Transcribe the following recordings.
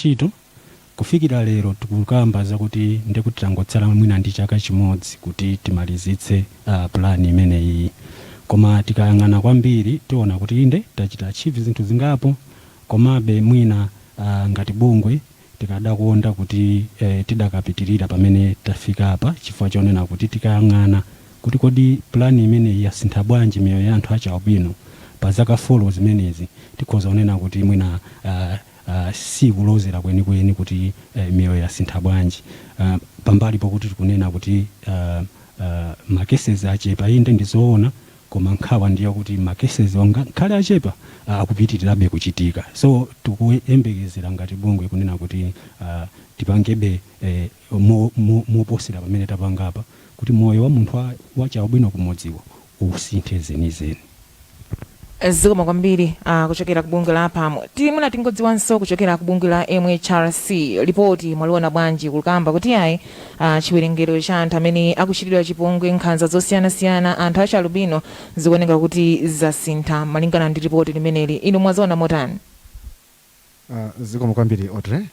chito kufikira lero tikukamba zakuti ndekuti tangotsala mwina ndi chaka chimodzi kuti timalizitse plan imeneyi, koma tikayang'ana kwambiri tiona kuti inde tachita achieve zinthu zingapo, komabe mwina ngati bungwe tikadakonda kuti tidakapitirira pamene tafika apa, chifukwa chonena kuti tikayang'ana kuti kodi plan imeneyi yasintha bwanji miyoyo ya anthu achialubino pa zaka 4 zimenezi, tikhoza kunena kuti mwina si kulozera kwenikweni kuti miyoyo yasintha bwanji, pambali pokuti tikunena kuti makeses achepa inde ndizoona, koma nkhawa ndiyo kuti makeses ngakhale achepa akupitirirabe kuchitika. So tikuyembekezera ngati bungwe kunena kuti tipangebe moposera pamene tapangapa kuti moyo wa munthu wachialubino kumodziwo usinthe zenizeni. Zikomo kwambiri kuchokera kubunge la pamwe timuna tingodziwanso kuchokera kubunge la MHRC ripoti mwaliona bwanji kulukamba kuti ayi chiwerengero cha anthu amene akuchitidwa chipongwe nkhanza zosiyanasiyana anthu achialubino zikuoneka kuti zasintha malingana ndi ripoti limeneli, inu mwaziona motani? Zikomo kwambiri Audrey.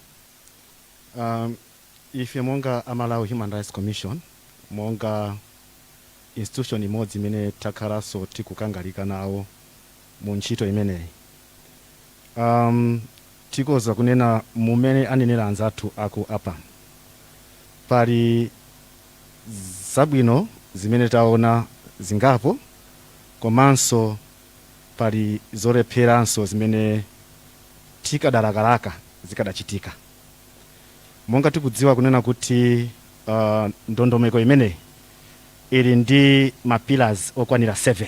Ife monga Malawi Human Rights Commission, monga institution imodzi imene takhalaso tikukangalika nawo mu ntchito imeneyi, tikoza kunena mumene anenera anzathu ako apa pali zabwino zimene taona zingapo, komanso pali zolepheranso zimene tikadalakalaka zikadachitika. Monga tikudziwa kunena kuti ndondomeko imeneyi ili ndi mapillars okwanira 7.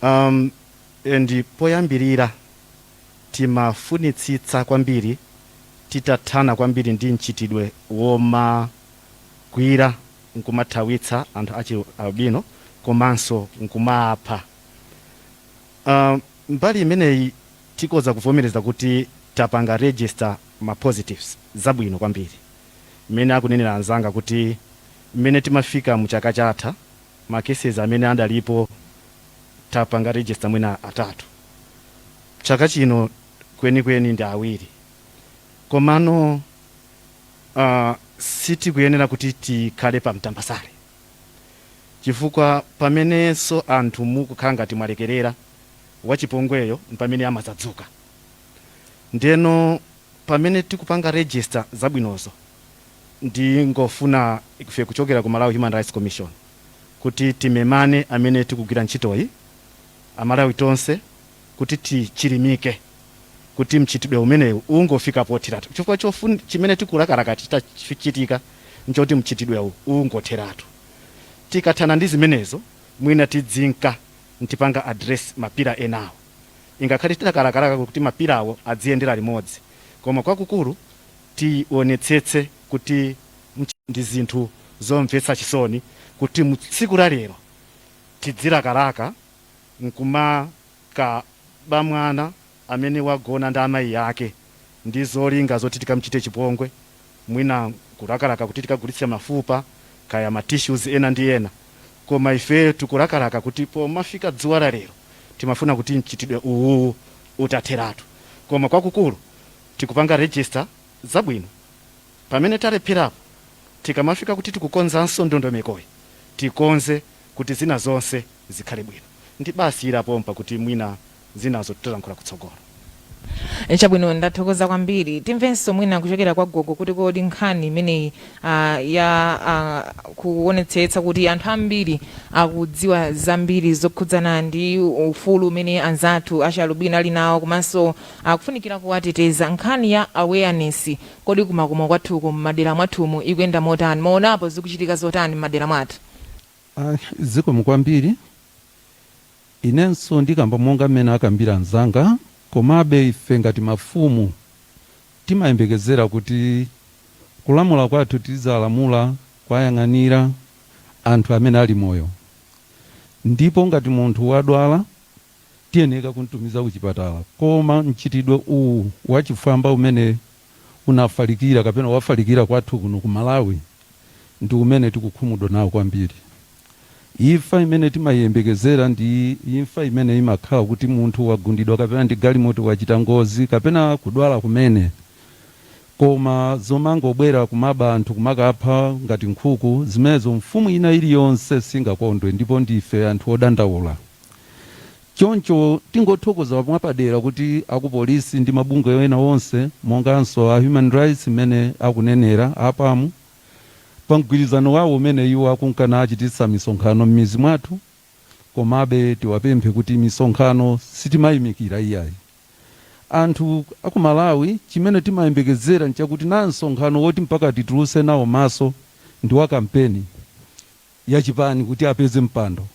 And poyambirira timafunitsitsa kwambiri, titathana kwambiri ndi mchitidwe woma gwira nkumathawitsa anthu achialubino komanso nkumapha. Mbali imeneyi tikoza kuvomereza kuti tapanga register ma positives zabwino kwambiri, imene akunenera anzanga kuti mmene timafika mu chaka chatha ma cases amene andalipo tapanga register mwina 3. Chaka chino kwenikweni ndi 2. Komano sitikuyenera kuti tikhale pa mtambasale, chifukwa pamenenso anthu mukukhala ngati mwalekerera wachipongweyo pamene amadzadzuka. Ndeno pamene tikupanga register zabwinozo ndingofuna ife kuchokera ku Malawi Human Rights Commission kuti timemane amene tikugwira ntchitoyi Amalawi tonse kuti tichilimike kuti mchitidwe umenewu ungofika potheratu, chifukwa chimene tikulakalaka chitachitika nchoti mchitidwe ungotheratu. Tikathana ndi zimenezo mwina tidzinka ntipanga address mapira enawo, ingakhale tidakalakalaka kuti mapirawo adziyendera limodzi, koma kwakukulu tionetsetse kuti ndi zinthu zomvetsa chisoni kuti tsiku la lero tidzilakalaka nkumaka bamwana amene wagona ndi amayi yake ndi zolinga zoti tikamchite chipongwe, mwina kulakalaka kuti tikagulitse mafupa kaya ma tissues ena ndi ena, koma ife tikulakalaka kuti pomafika dzuwa la lero timafuna kuti mchitidwe uwu utatheratu. Koma kwakukulu tikupanga register zabwino, pamene talepherapo tikamafika kuti tikukonzanso ndondomekoyi tikonze kuti zina zonse zikhale bwino. Ndi basi ilapompa kuti mwina zinazo tutalankhula kutsogolo. Chabwino, ndathokoza kwambiri. Timvenso mwina kuchokera kwa gogo kuti kodi nkhani imeneyi ya kuonetsetsa kuti anthu ambiri akudziwa zambiri zokhudzana ndi ufulu umene anzathu achialubino ali nawo, komanso akufunikira kuwateteza. Nkhani ya awareness kodi kumakoma kwathuko m'madera mwathumu ikuyenda motani? Maonapo zikuchitika zotani m'madera mwathu? Zikomo kwambiri. Inenso ndikamba monga mmene akambira anzanga, komabe ife ngati mafumu timayembekezera kuti kulamula kwathu tizalamula kwayang'anira anthu amene ali moyo, ndipo ngati munthu wadwala tiyeneka kumtumiza kuchipatala. Koma mchitidwe uwu wachifwamba umene unafalikira kapena wafalikira kwathu kuno ku Malawi ndi umene tikukhumudwa nawo kwambiri. Imfa imene timayembekezera ndi imfa imene imakhala kuti munthu wagundidwa kapena ndi galimoto wachita ngozi kapena kudwala kumene koma zomangobwera kumaba anthu kumakapha ngati nkhuku zimenezo mfumu ina iliyonse singakondwe ndipo ndife anthu odandaula. Choncho tingothokoza mwapadera kuti akupolisi ndi mabungwe ena onse monganso a human rights imene akunenera apamu pa mgwirizano wawo umene iwo akunkana achititsa misonkhano m'mizi mwathu, komabe tiwapemphe kuti misonkhano sitimayimikira iyayi. Anthu aku Malawi chimene timayembekezera nchakuti na msonkhano woti mpaka tituluse nawo maso ndi wa kampeni ya chipani kuti apeze mpando,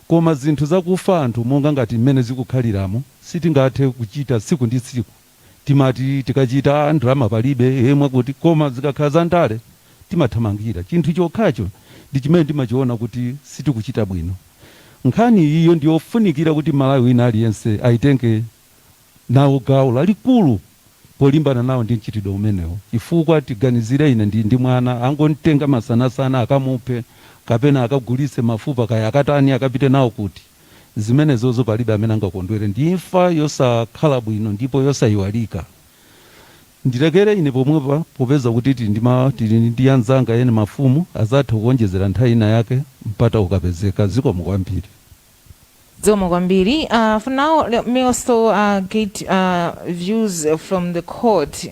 koma zinthu zakufa anthu monga ngati mmene zikukhaliramo sitingathe kuchita tsiku ndi tsiku. Timati tikachita ndrama palibe yemwe kuti, koma zikakhala za ndale timathamangira. Chinthu chokhacho ndi chimene timachiona kuti sitikuchita bwino. Nkhani iyo ndiyofunikira kuti Malawi wina aliyense aitenge nawo gawo lalikulu polimbana nawo ndi mchitidwe umenewo, chifukwa tiganizire ine ndi mwana angonitenga masanasana akamuphe kapena akagulise mafupa kaya akatani akapite nawo kuti, zimenezozo palibe amene angakondwere. Ndi imfa yosakhala bwino ndipo yosayiwalika. Ndilekere ine pomwepa popeza kuti tili ndi anzanga ene mafumu azatha kuonjezera nthawi ina yake mpata ukapezeka. Zikomo kwambiri. Zikomo kwambiri. For now, let me also get views from the court.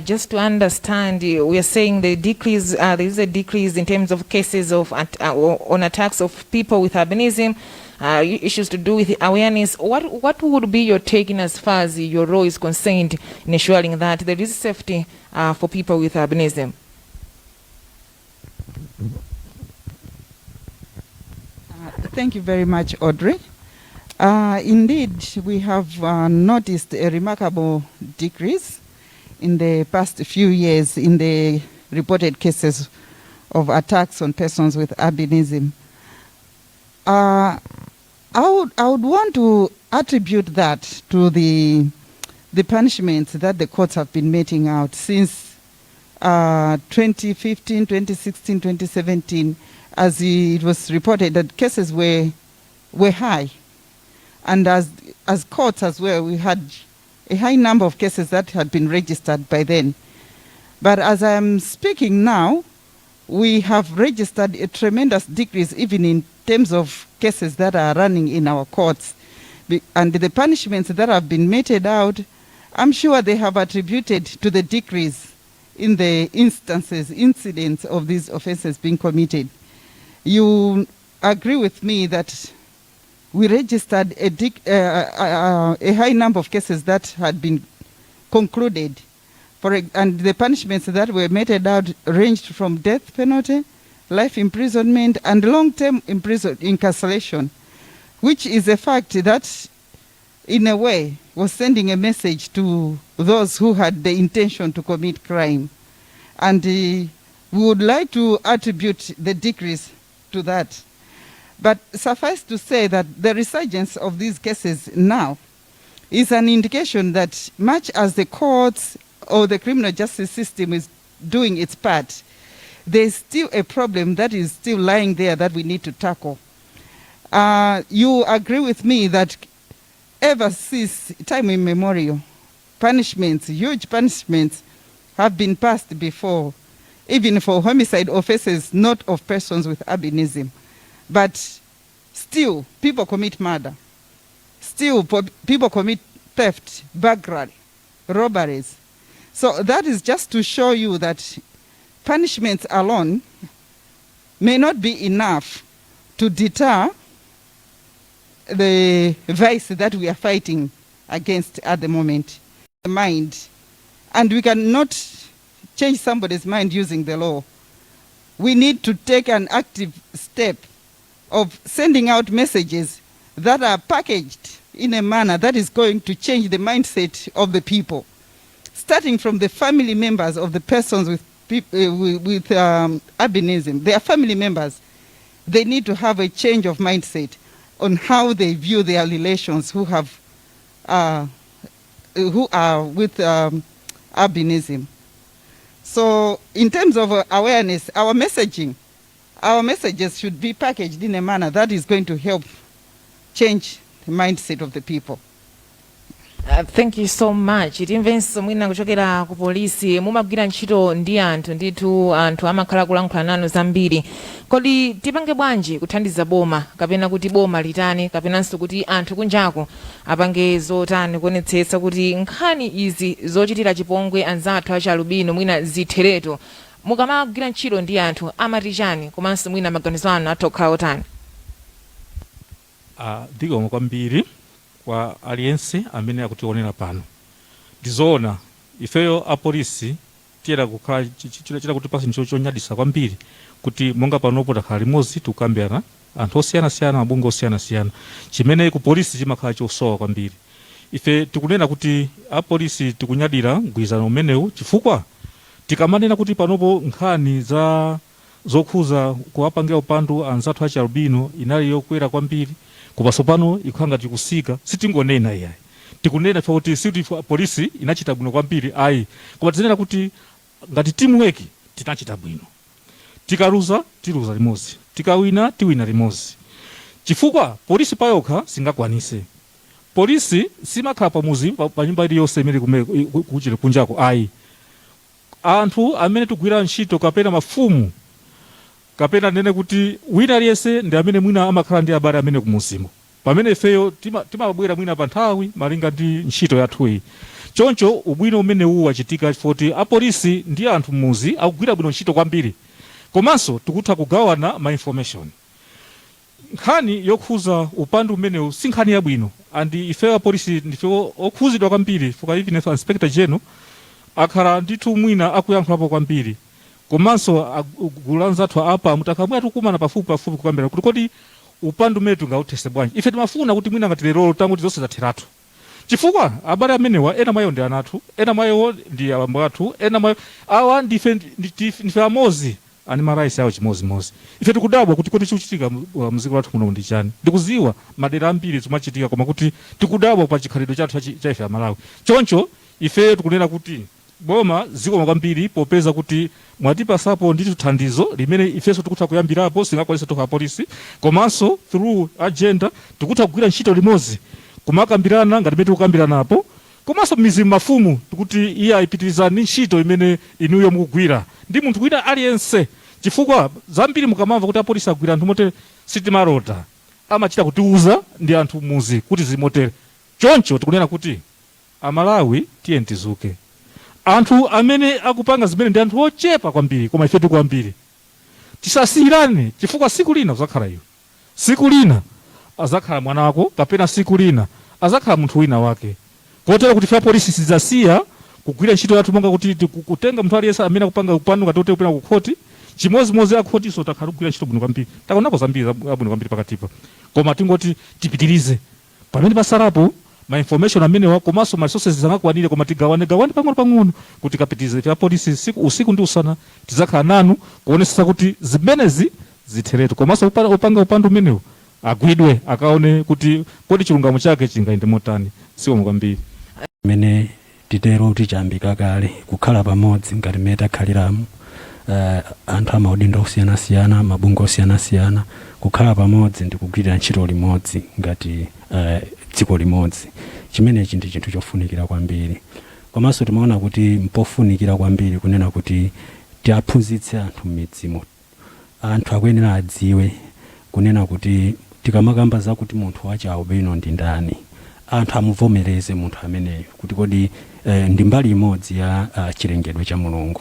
Just to understand, we are saying the decrease, there is a decrease in terms of cases of on attacks of people with albinism, issues to do with awareness. What would be your take in as far as your role is concerned in ensuring that there is safety for people with albinism? Thank you very much, Audrey. Indeed, we have noticed a remarkable decrease in the past few years in the reported cases of attacks on persons with albinism. I would want to attribute that to the punishments that the courts have been meting out since 2015, 2016, 2017, as it was reported that cases were high. And as courts as well, we had a high number of cases that had been registered by then. But as I am speaking now, we have registered a tremendous decrease even in terms of cases that are running in our courts. And the punishments that have been meted out, I'm sure they have attributed to the decrease in the incidents of these offenses being committed. You agree with me that we registered a high number of cases that had been concluded, and the punishments that were meted out ranged from death penalty, life imprisonment, and long-term incarceration, which is a fact that, in a way, was sending a message to those who had the intention to commit crime. And we would like to attribute the decrease to that. But suffice to say that the resurgence of these cases now is an indication that much as the courts or the criminal justice system is doing its part, there's still a problem that is still lying there that we need to tackle. You agree with me that ever since time immemorial, punishments, huge punishments, have been passed before, even for homicide offenses not of persons with albinism. But still, people commit murder. Still, people commit theft, burglary, robberies. So that is just to show you that punishments alone may not be enough to deter the vice that we are fighting against at the moment. The mind. And we cannot change somebody's mind using the law. We need to take an active step of sending out messages that are packaged in a manner that is going to change the mindset of the people, starting from the family members of the persons with albinism. Their family members, they need to have a change of mindset on how they view their relations who are with albinism. So in terms of awareness, our messages should be packaged in a manner that is going to help change the mindset of the people. Thank you so much. Timvenso mwina kuchokera ku polisi mumagwira ntchito ndi anthu ndithu anthu amakhala kulankhula nanu zambiri. Kodi tipange bwanji kuthandiza boma kapena kuti boma litani kapenanso kuti anthu kunjako apange zotani kuonetsetsa kuti nkhani izi zochitira chipongwe anzathu acha albino mwina zithereto mukamagwira ntchito ndi anthu amati chani komanso mwina maganizo anu atokhala otani? Zikomo kwambiri kwa aliyense amene akutionera pano. Ndizoona ifeyo apolisi tiyera kukhala chira kuti pasi ncho chonyadisa kwambiri kuti monga panopo takhala limodzi tukambirana anthu osiyana-siyana mabungwe osiyana-siyana chimene ku polisi chimakhala chosowa kwambiri. Ife tikunena kuti apolisi tikunyadira mgwirizano umenewu chifukwa tikamanena kuti panopo nkhani zokhuza kuwapangira upandu anzathu achi albino inali yokwera kwambiri kupaso pano ikhanga tikusika sitingonena iyayi tikunena kuti siti polisi inachita bwino kwambiri ayi koma tinena kuti ngati teamwork tinachita bwino, tikaluza tiluza limodzi, tikawina tiwina limodzi chifukwa polisi payokha singakwanise. Polisi simakhala pamuzi pa nyumba iliyonse imene kuchire kunjako ayi, anthu amene tugwira ntchito kapena mafumu kapena nene kuti wina aliyense ndi amene mwina amakhala ndi abale amene kumuzimo pamene ifeyo timabwera mwina pa nthawi malinga ndi ntchito yathuyi. Choncho ubwino umene uwu wachitika chifoti apolisi ndi anthu mmuzi akugwira bwino ntchito kwambiri komanso tikutha kugawana ma information. Nkhani yokhuza upandu umenewu si nkhani yabwino andi ifeyo apolisi ndife okhuzidwa kwambiri fuka even inspector general akhala ndithu mwina akuyankhulapo kwambiri komanso gulanzathu apa mutakamwe tukumana pafupi kukambira kuti kodi upandu metu ngauthese bwanji. Ife timafuna kuti mwina ngati lero tanguti zonse zatheratu chifukwa abale amenewa ena mwayo ndi anathu, ena mwayo ndi abambo athu, ena mwayo awa ndife amozi ani maraisi awo chimozimozi. Ife tikudabwa kuti kodi chikuchitika muziko lathu muno ndi chani. Ndikuziwa madera ambiri zimachitika koma kuti tikudabwa pa chikhalidwe chathu cha ife Malawi. Choncho ife tikunena kuti boma zikoma kwambiri popeza kuti mwatipasapo ndi thandizo limene ifeso tikutha kuyambirapo singakwanisa tokha polisi komanso through agenda tikutha kugwira ntchito limodzi kumakambirana ngati mene tikukambiranapo komanso mizimu mafumu tikuti iye ayipitirizani ntchito imene inuyo mukugwira ndi munthu wina aliyense chifukwa zambiri mukamamva kuti apolisi agwira anthu motere sitimarota amachita kutiuza ndi anthu muzi kuti zimotere. Choncho tikunena kuti Amalawi tiye tizuke. Anthu amene akupanga zimene ndi anthu ochepa kwambiri koma ife tikuambiri tisasiyirane chifukwa siku lina uzakhala iwe, siku lina azakhala mwana wako kapena siku lina azakhala munthu wina wake. Kotero kuti ife polisi sizasiya kugwira ntchito yathu monga kuti kutenga munthu aliyense amene akupanga upandu ngati ote upena kukhoti chimozimozi akhoti so takhala kugwira ntchito bwino kwambiri takonako zambiri zabwino kwambiri pakatipa koma tingoti tipitirize pamene pasalapo ma information amene wakomanso ma resources zangakwanire koma tigawane pang'ono kuti kapitirize ife polisi usiku ndi usana tizakhala nanu kuonesesa kuti zimenezi zitheretu komanso upanga upandu umenewu agwidwe akaone kuti kodi chilungamo chake chingayende motani. Zikomo kwambiri. Mene titero kuti chambika kale kukhala pamodzi ngati mmene takhaliramu anthu amaudindo osiyana-siyana mabungwe osiyana-siyana kukhala pamodzi ndi kugwirira ntchito limodzi ngati dziko limodzi. Chimenechi ndi chinthu chofunikira kwambiri komanso timaona kuti mpofunikira kwambiri kunena kuti tiaphunzitse anthu m'midzimo. Anthu akuyenera adziwe kunena kuti tikamakamba zakuti munthu wacha albino ndi ndani anthu amuvomereze munthu ameneyo kuti kodi ndi mbali imodzi ya chilengedwe cha Mulungu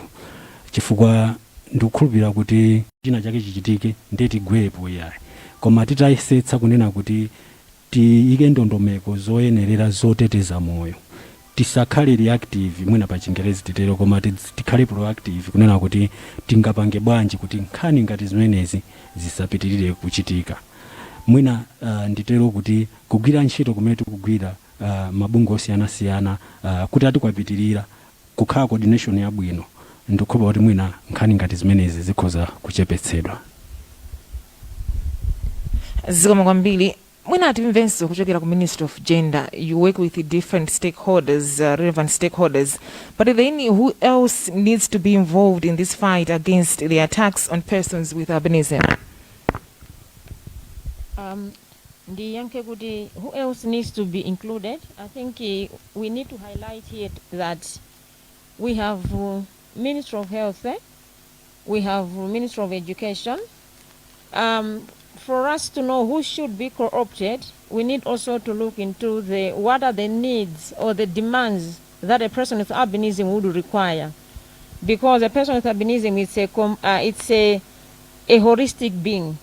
chifukwa ndikukhulupirira kuti china chake chichitike ndiye tigwepo yayi koma titayesetsa kunena kuti tiike ndondomeko zoyenerera zoteteza moyo tisakhale reactive mwina pa Chingerezi titero koma tikhale proactive kunena kuti tingapange bwanji kuti nkhani ngati zimenezi zisapitirire kuchitika. Mwina nditero kuti kugwira ntchito kumene tikugwira mabungwe osiyana-siyana kuti atikupitirira kukhala coordination yabwino ndikukhulupirira kuti mwina nkhani ngati zimenezi zikhoza kuchepetsedwa. Zikomo kwambiri. Mwina timvenso kuchokera ku Ministry of Gender, you work with the different stakeholders, relevant stakeholders, but then who else needs to be involved in this fight against the attacks on persons with albinism? ndiyankhe kuti who else needs to be included. I think we need to highlight here that we have Minister of Health, we have Minister of Education. For us to know who should be co-opted, we need also to look into what are the needs or the demands that a person with albinism would require. Because a person with albinism is a holistic being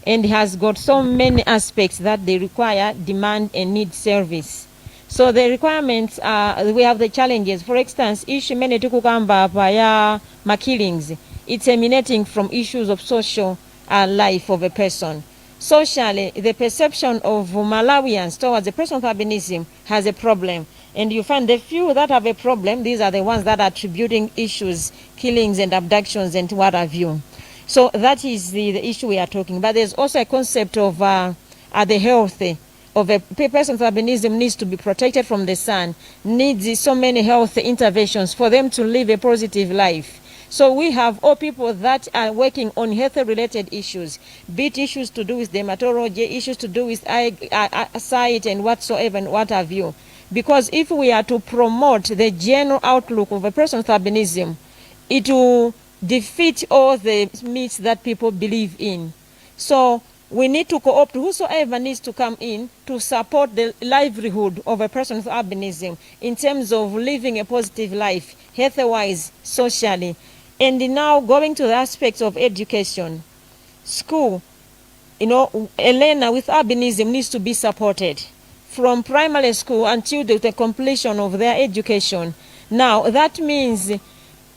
and has got so many aspects that they require, demand and need service. So the requirements we have the challenges. For instance, issue many tukukamba ya killings, it's emanating from issues of social life of a person. Socially, the perception of Malawians towards a person with albinism has a problem. And you find the few that have a problem, these are the ones that are attributing issues, killings and abductions and what have you. So that is the issue we are talking. But there's also a concept of the health of a person with albinism needs to be protected from the sun, needs so many health interventions for them to live a positive life. So we have all people that are working on health-related issues, be it issues to do with dermatology, issues to do with sight and whatsoever and what have you. Because if we are to promote the general outlook of a person with albinism, it will defeat all the myths that people believe in. So we need to co-opt whosoever needs to come in to support the livelihood of a person with albinism in terms of living a positive life, health-wise, socially. And now going to the aspects of education, school, a learner with albinism needs to be supported from primary school until the completion of their education. Now, that means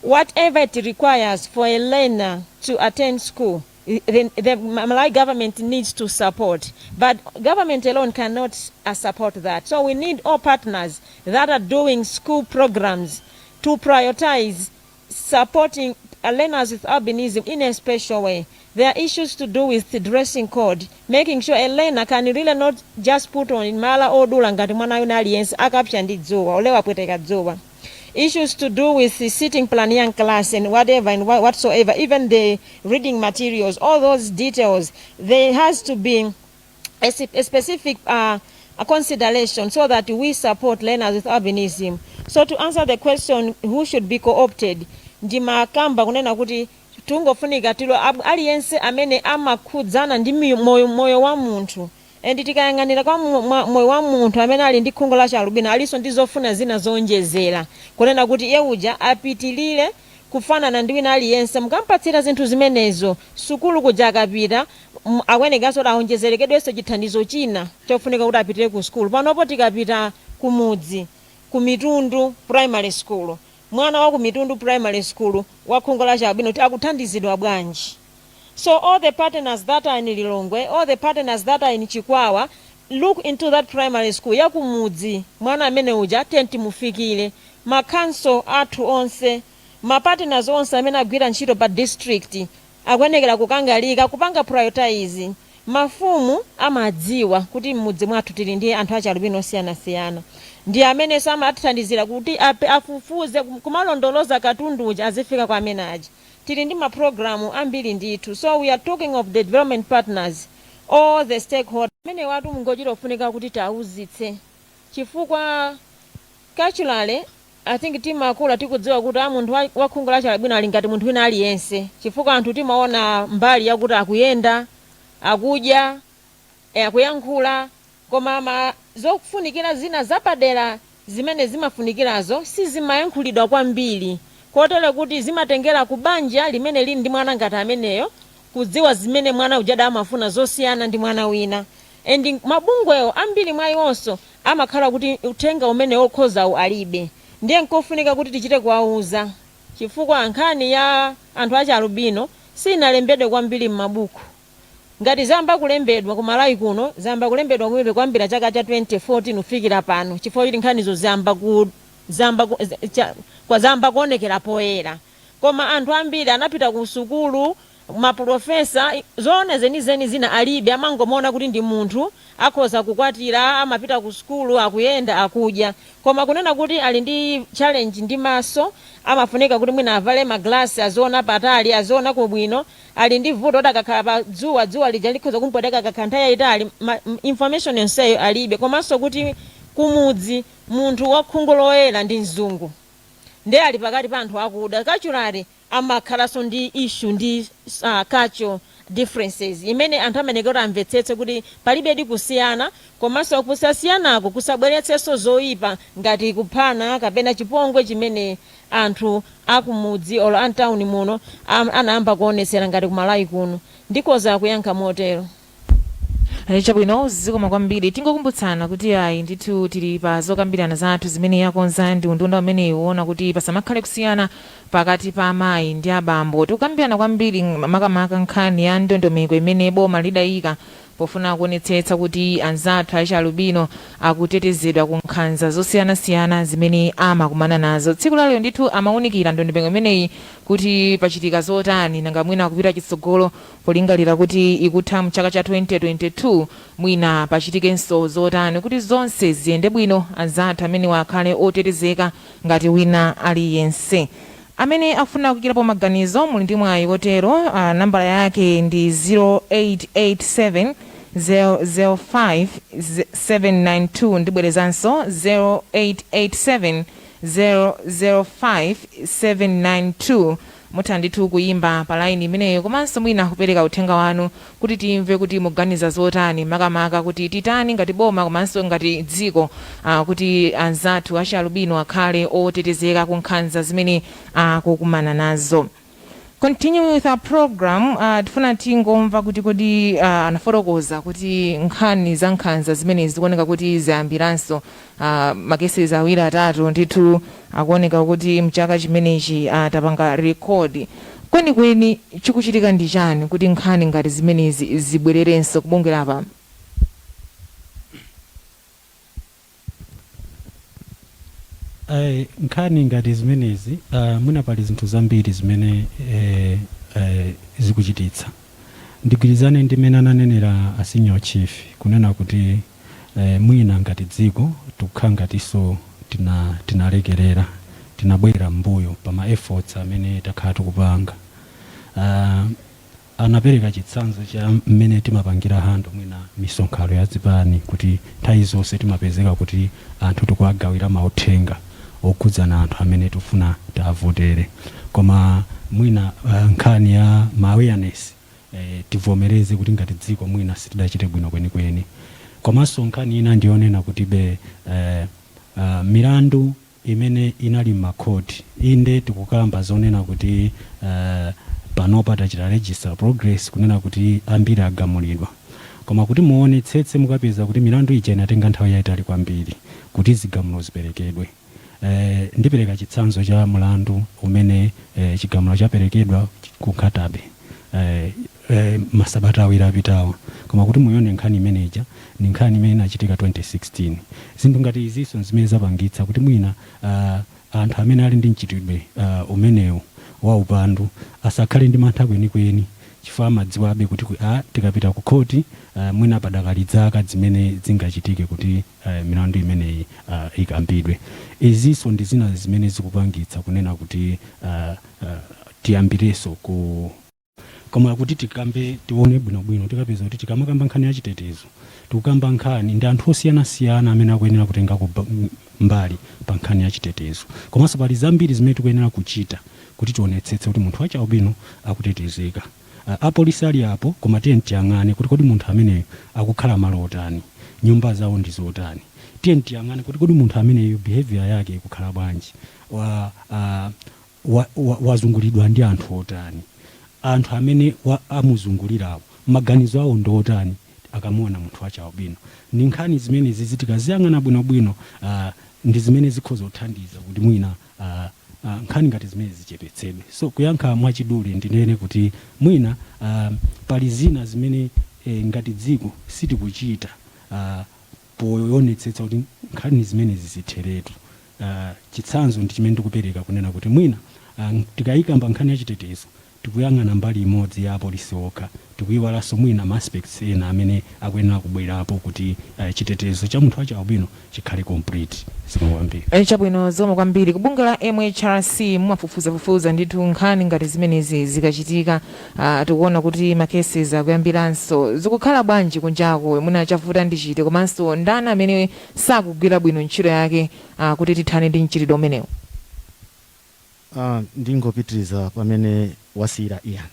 whatever it requires for a learner to attend school, the Malawi government needs to support. But government alone cannot support that. So we need all partners that are doing school programs to prioritize supporting learners with albinism in a special way. There are issues to do with the dressing code, making sure a learner can really not just put on mala odula ngati mwana yuna aliyense akapsha ndi dzuwa olewa pweteka dzuwa. Issues to do with the sitting plan in class and whatever and whatsoever, even the reading materials, all those details, there has to be a specific a consideration so that we support learners with albinism. So to answer the question, who should be co-opted, ndimakamba kunena kuti tungofunika tilo aliyense amene amakhudzana ndi moyo wa munthu. And tikayang'anira kwa moyo wa munthu amene ali ndi khungu la albinism aliso ndizofuna zina zonjezera kunena kuti iye uja apitilire kufanana ndi wina aliyense mukampatsira zinthu zimenezo sukulu kuja akapita akwenekanso aonjezerekedwenso chithandizo china chofunika kuti apitire ku sukulu. Panopo tikapita kumudzi ku mitundu primary school, mwana wa ku mitundu primary school wa khungu la albinism akuthandizidwa bwanji? So all the partners that are in Lilongwe, all the partners that are in Chikwawa, look into that primary school ya kumudzi mwana amene uja tenti mufikire makanso athu onse mapartners onse amene agwira ntchito pa district akwenekera kukangalika kupanga prioritize. Mafumu amadziwa kuti mmudzi mwathu tili ndi anthu achalubino osiyanasiyana, ndi amene samathandizira kuti afufuze kumalondoloza katundu uja azifika kwa amene aja. Tili ndi maprogramu ambiri ndithu. So we are talking of the development partners, all the stakeholders. Mene watu mngojira ufunika kuti tauzitse chifukwa culturally I think timakula tikudziwa kuti munthu wa khungu la albinism ali ngati munthu wina aliyense, chifukwa anthu timaona mbali yakuti akuyenda, akudya, akuyankhula, koma zokufunikira zina zapadera zimene zimafunikirazo sizimayankhulidwa kwambiri, kotero kuti zimatengera kubanja limene lili ndi mwana ngati ameneyo kudziwa zimene mwana ujada amafuna zosiyana ndi mwana wina. And mabungweyo ambiri mwayonso amakhala kuti uthenga umene okhozawo alibe, ndiye nkofunika kuti tichite kuwauza chifukwa nkhani ya anthu achalubino sinalembedwe kwambiri m'mabuku. Ngati zamba kulembedwa ku Malawi kuno, zamba kulembedwa kuibe kwambira chaka cha 2014 ufikira pano, chifukwa kuti nkhanizo zamba kuonekera poyera. Koma anthu ambiri anapita ku sukulu, maprofesa zone zenizeni zina alibe, amangomona kuti ndi munthu akhoza kukwatira, amapita ku skulu, akuyenda, akudya, koma kunena kuti ali ndi challenge ndi maso, amafunika kuti mwina avale maglasi aziona patali, aziona kubwino, ali ndi vuto kuti akakhala pa dzuwa lija likhoza kumpweteka kakhala nthawi yayitali, information yonseyo alibe. Komanso kuti kumudzi munthu wakhungu loyera ndi mzungu ndiye ali pakati pa anthu akuda, kachulari amakhalanso ndi issue ndi cultural differences imene anthu ameneka kuti amvetsetse kuti palibedi kusiyana, komanso kusasiyanako kusabweretsenso zoyipa ngati kuphana kapena chipongwe chimene anthu akumudzi olo antawuni muno anayamba kuonesera ngati kumalawi kuno. Ndikoza kuyankha motero. Chabwino zikoma kwambiri, tingokumbutsana kuti ayi ndithu tili pa zokambirana zathu zimene yakonza ndi unduna umene uona kuti pasamakhale kusiyana pakati pa amayi ndi abambo. Tikukambirana kwambiri makamaka nkhani ya ndondomeko imene boma lidayika pofuna kuonetsetsa kuti anzathu achalubino akutetezedwa ku nkhanza zosiyanasiyana zimene amakumana nazo. Tsiku la lero ndithu amawunikira ndondomeko imeneyi kuti pachitika zotani nanga mwina kupita chitsogolo polingalira kuti ikutha mchaka cha 2022 mwina pachitikenso zotani kuti zonse ziyende bwino, anzathu amene wakhale otetezeka ngati wina aliyense. Amene afuna kukirapo maganizo muli ndi mwayi wotero, nambala yake ndi 0887 005 792, ndibwerezanso 0887 005 792. Mutha ndithu kuyimba pa line imeneyo, komanso mwina kupereka uthenga wanu kuti timve kuti muganiza zotani, makamaka kuti titani ngati boma komanso ngati dziko kuti anzathu achalubino akhale otetezeka ku nkhanza zimene akukumana nazo. Continue with our program, tifuna tingomva kuti kodi anafotokoza kuti nkhani za nkhanza zimene zikuoneka kuti ziyambiranso makesezi awiri atatu ndithu akuoneka kuti mchaka chimenechi tapanga rekodi. Kwenikweni chikuchitika ndi chani kuti nkhani ngati zimenezi zibwererenso kubongera apa? Nkhani ngati zimenezi mwina pali zinthu zambiri zimene zikuchititsa. Ndigwirizane ndi mene ananenera a senior chief kunena kuti mwina ngati dziko tikukhala ngatinso tinalekerera, tinabwera mbuyo pa ma efforts amene takhala tikupanga. Anapereka chitsanzo cha mmene timapangira hando mwina misonkhano ya zipani kuti nthawi zonse timapezeka kuti anthu tikuagawira mauthenga okhudzana anthu amene tifuna tiavotere, koma mwina nkhani ya awareness tivomereze kuti ngati dziko mwina sitidachite bwino kwenikweni. Komanso nkhani ina ndionena kuti milandu imene inali m'makhoti inde tikukamba zonena kuti panopa tachita register progress kunena kuti ambiri agamulidwa, koma kuti muonetsetse mukapeza kuti milandu ija inatenga nthawi yayitali kwambiri kuti zigamulo ziperekedwe. Ndipereka chitsanzo cha mlandu umene chigamulo chaperekedwa ku Khatabe masabata awiri apitawa, koma kuti muone nkhani imeneja ni nkhani imene inachitika 2016. Zinthu ngati izinso zimene zapangitsa kuti mwina anthu amene ali ndi mchitidwe umenewu wa upandu asakhale ndi mantha kwenikweni chifukwa amadziwabe kuti tikapita ku khoti mwina padakali zaka zimene zingachitike kuti milandu imeneyi ikambidwe. Izinso ndi zina zimene zikupangitsa kunena kuti tiyambireso ku, koma kuti tikambe tione bwinobwino tikapeza kuti tikamakamba nkhani ya chitetezo tikukamba nkhani ndi anthu osiyanasiyana amene akuyenera kutenga mbali pa nkhani ya chitetezo, komanso pali zambiri zimene tikuyenera kuchita kuti tionetsetse kuti munthu wachalubino akutetezeka. Apolisi ali apo, koma tiye tiyang'ane kuti kodi munthu ameneyo akukhala malo otani, nyumba zawo ndi zotani. Tiye tiyang'ane kuti kodi munthu ameneyo behavior yake ikukhala bwanji, wazungulidwa ndi anthu otani, anthu amene amuzungulirawo maganizo awo ndi otani akamuona munthu wachalubino. Ndi nkhani zimene zizitika ziyang'ana bwinobwino ndi zimene zikhoza kuthandiza kuti mwina nkhani ngati zimene zichepetsedwe. So kuyankha mwachidule ndinene kuti mwina pali zina zimene ngati dziko sitikuchita poonetsetsa kuti nkhani zimene zizitheretu. Chitsanzo ndi chimene ndikupereka kunena kuti mwina tikayikamba nkhani ya chitetezo tikuyang'ana mbali imodzi ya apolisi okha, tikuyiwalanso mwina ma aspects ena amene akuyenera kubwerapo kuti chitetezo cha munthu wacha albino chikhale complete. Zikomo kwambiri. Chabwino zomwe kwambiri. Kubunga la MHRC mumafufuzafufuza ndithu nkhani ngati zimenezi zikachitika, tikuona kuti ma cases akuyambiranso. Zikukhala bwanji kunjako mwina chavuta ndichite, komanso ndani amene sakugwira bwino ntchito yake kuti tithane ndi mchitidwe umenewu? Ndingopitiriza pamene wasira Ian.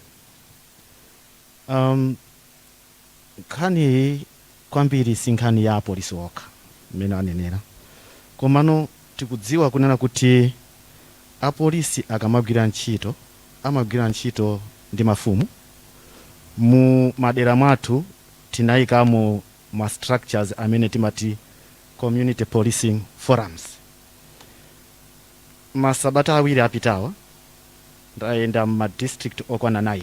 Nkhani kwambiri si nkhani ya apolisi okha mmene anenera, komano tikudziwa kunena kuti apolisi akamagwira ntchito amagwira ntchito ndi mafumu. Mu madera mwathu tinayikamo ma structures amene timati community policing forums. Masabata awiri apitawa ndayenda ma district okwana 9.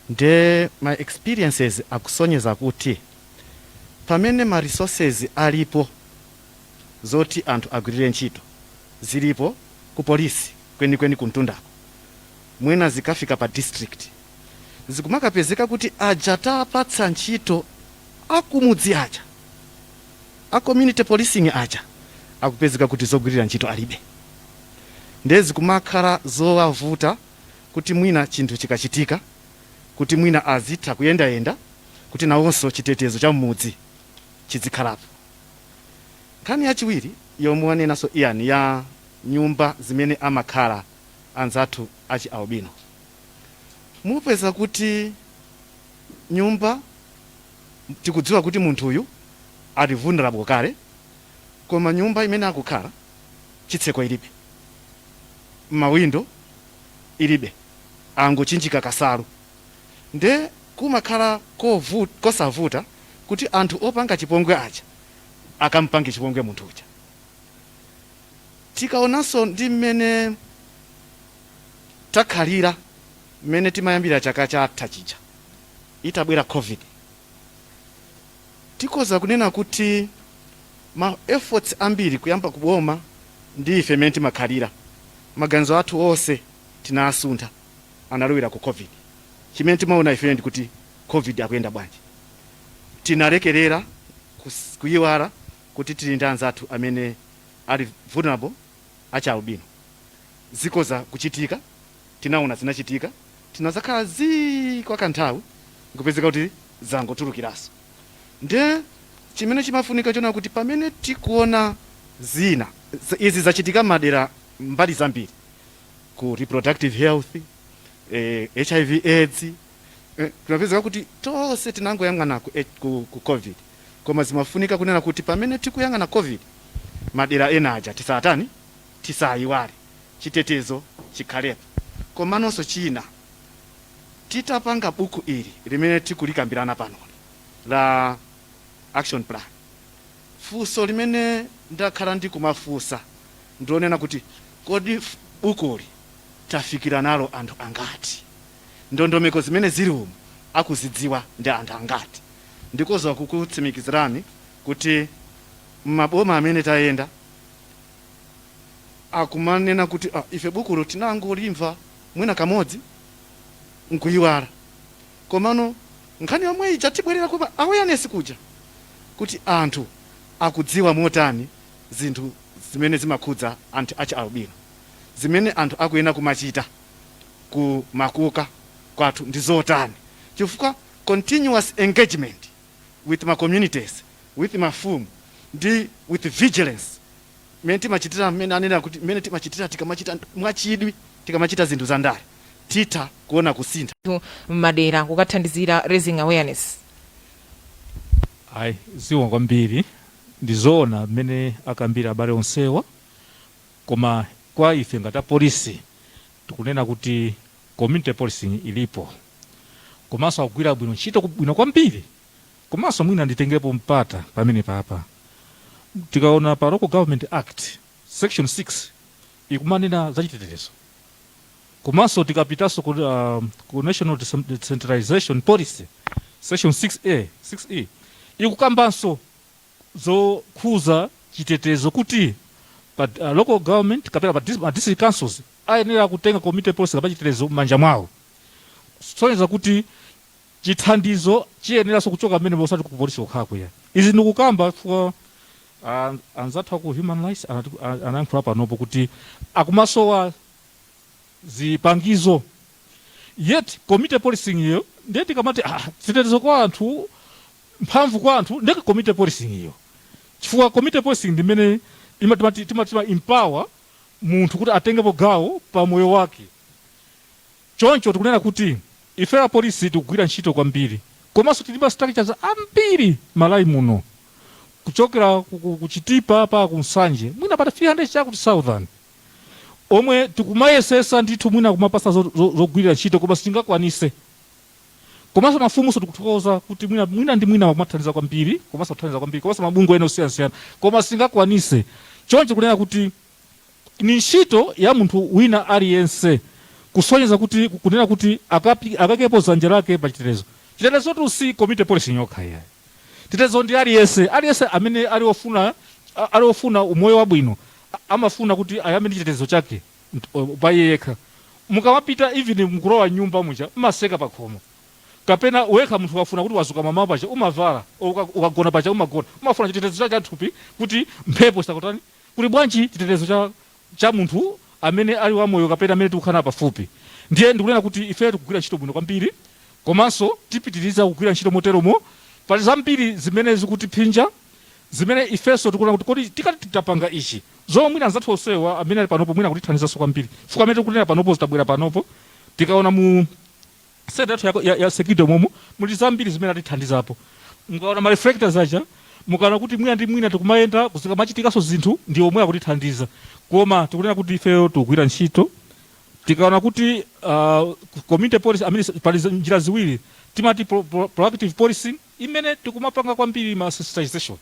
Nde my experiences akusonyeza kuti pamene ma resources alipo zoti anthu agwirire ntchito zilipo ku polisi kwenikweni kuntundako, mwina zikafika pa district zikumakapezeka kuti aja tapatsa ntchito akumudzi aja a community policing aja akupezeka kuti zogwirira ntchito alibe. Ndezi kumakhala zowavuta kuti mwina chinthu chikachitika kuti mwina azitha kuyendayenda kuti nawonso chitetezo cha mmudzi chizikhalapo. Nkhani yachiwiri yomwe anenaso Ian ya nyumba zimene amakhala anzathu achi albino, mupeza kuti nyumba tikudziwa kuti munthu uyu ali vulnerable kale, koma nyumba imene akukhala chitseko ilibe, mawindo ilibe, angochinjika kasalu. Nde kumakhala kosavuta kuti anthu opanga chipongwe aja akampange chipongwe munthu uja. Tikaonanso ndi mmene takhalira mmene timayambira chaka chatha chija itabwera COVID, tikoza kunena kuti ma efforts ambiri kuyamba kuboma ndi ife mmene timakhalira, maganizo athu onse tinasuntha analowera ku COVID. Chimene timaona ife ndi kuti COVID akuyenda bwanji, tinalekerera kuyiwala kuti tili ndi anzathu amene ali vulnerable acha albino. Zikoza kuchitika, tinaona zinachitika, tinazakhala kwa kanthawi nkupezeka kuti zangotulukiraso. Nde chimene chimafunika chona kuti pamene tikuona zina izi zachitika madera mbali zambiri ku reproductive health, HIV AIDS, tunapezeka kuti tonse tinangoyang'ana ku COVID, koma zimafunika kunena kuti pamene tikuyang'ana COVID madera ena aja tisayiwale, chitetezo chikhalepo. Komanonso china titapanga buku ili limene tikulikambirana pano la action plan, funso limene ndakhala ndikumafunsa ndionena kuti kodi bukuli tafikira nalo anthu angati, ndondomeko zimene zili umu akuzidziwa ndi anthu angati. Ndikoza kukutsimikizirani kuti maboma amene tayenda akumanena kuti ife bukulo tinangolimva mwina kamodzi nkuyiwala, komano nkhani yomwe ija tibwerera kupa awareness kuja kuti anthu akudziwa motani zinthu zimene zimakhudza anthu achi albino, zimene anthu akuyenda kumachita ku makuka kwathu ndi zotani, chifukwa continuous engagement with my communities, with mafumu ndi with vigilance mmene timachitira, mmene anena kuti mmene timachitira tikamachita mwachidwi, tikamachita zinthu za ndale tita kuona kusintha madera kukathandizira raising awareness. Ziwa kwambiri ndizoona mmene akambira abale onsewa, koma kwa ife ngati polisi tikunena kuti community policing ilipo, komanso akugwira bwino ntchito bwino kwambiri, komanso mwina nditengepo mpata pamene papa. Tikaona pa Local Government Act section 6 ikumanena za chitetezo, komanso tikapitanso ku National Decentralization Policy section 6E ikukambanso zokhuza chitetezo kuti but local government kapena pa district councils ayenera kutenga community policy kapena chitetezo m'manja mwawo. Soneza kuti chithandizo chiyeneranso kuchoka mmene mosati ku polisi okhako ya. Izi ndikukamba for anzathu ku human rights anayankhula panopo kuti akumasowa zipangizo. Yet community policing iyo ndiye tikamati chitetezo kwa anthu mphamvu kwa anthu ndeke community policing iyo. Chifukwa community policing ndimene tima empower munthu kuti atengepo gawo pa moyo wake. Choncho tikunena kuti ife a polisi tikugwira ntchito kwambiri, komanso tilipa structures ambiri Malawi muno, kuchokera kuchitipa pa kunsanje mwina pata 300 chakuti 1000 omwe tikumayesesa ndithu mwina kumapasa zogwirira ntchito koma singakwanise. Komanso mafumu tikuthokoza kuti mwina ndi mwina kumathandiza kwambiri, komanso kuthandiza kwambiri, komanso mabungwe ena osiyanasiyana, koma singakwanise. Choncho kunena kuti ni ntchito ya munthu wina aliyense kusonyeza kuti kunena kuti akakepo dzanja lake pa chitetezo. Chitetezo tu community policy yokha ya. Chitetezo ndi aliyense amene aliofuna umoyo wabwino, amafuna kuti ayambe ndi chitetezo chake pa yekha. Mukamapita even mkulowa nyumba muja maseka pa khomo. Kapena wekha munthu wafuna kuti wazuka mama pacha umavala, ukagona pacha umagona. Umafuna chitetezo cha thupi kuti mphepo sakotani. Kuli bwanji chitetezo cha munthu amene ali wa moyo kapena amene tikukhala pafupi. Ndiye ndikunena kuti ife tikugwira ntchito bwino kwambiri, komanso tipitiriza kugwira ntchito moteromo. Pali zambiri zimene zikutiphinja, zimene ifeso tikuona kuti kodi tikati titapanga ichi zomwe mwina anzathu onsewa amene ali panopo mwina kutithandizanso kwambiri. Chifukwa amene tikunena panopo zitabwera panopo, tikaona mu sentatu ya security momo muli zambiri zimene atithandizapo. Mukaona ma reflectors aja, mukaona kuti mwina ndi mwina tikumayenda kuzikamachitikaso zinthu ndi omwe akutithandiza. Koma tikunena kuti ifeyo tikugwira ntchito. Tikaona kuti community policy amene pali njira ziwiri, timati proactive policing imene tikumapanga kwambiri ma sensitization.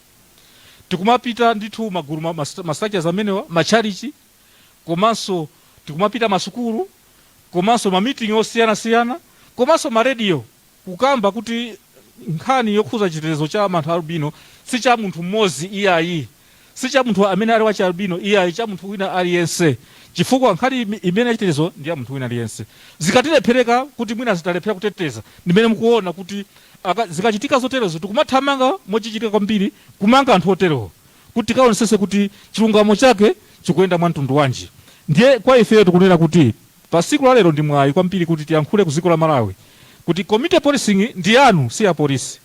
Tikumapita ndithu magulu ma structures amenewa, ma charity, komanso tikumapita masukulu, komanso ma meeting osiyana-siyana, komanso ma radio kukamba kuti nkhani yokhuza chitetezo cha anthu albino si cha munthu mmodzi iyayi, si cha munthu amene ali wa cha albino iyayi, cha munthu wina aliyense. Chifukwa nkhani imene chitetezo ndi ya munthu wina aliyense. Zikatilephereka kuti mwina zitalephera kuteteza, ndimene mukuona kuti zikachitika zoterezo tikumathamanga mochichitika kwambiri kumanga anthu oterewo kuti kaonesese kuti chilungamo chake chikuyenda mwa mtundu wanji. Ndiye kwa ifeyo tikunena kuti pa siku la lero ndi mwayi kwambiri kuti tiyankhule ku dziko la Malawi kuti community policing ndi yanu, si ya polisi.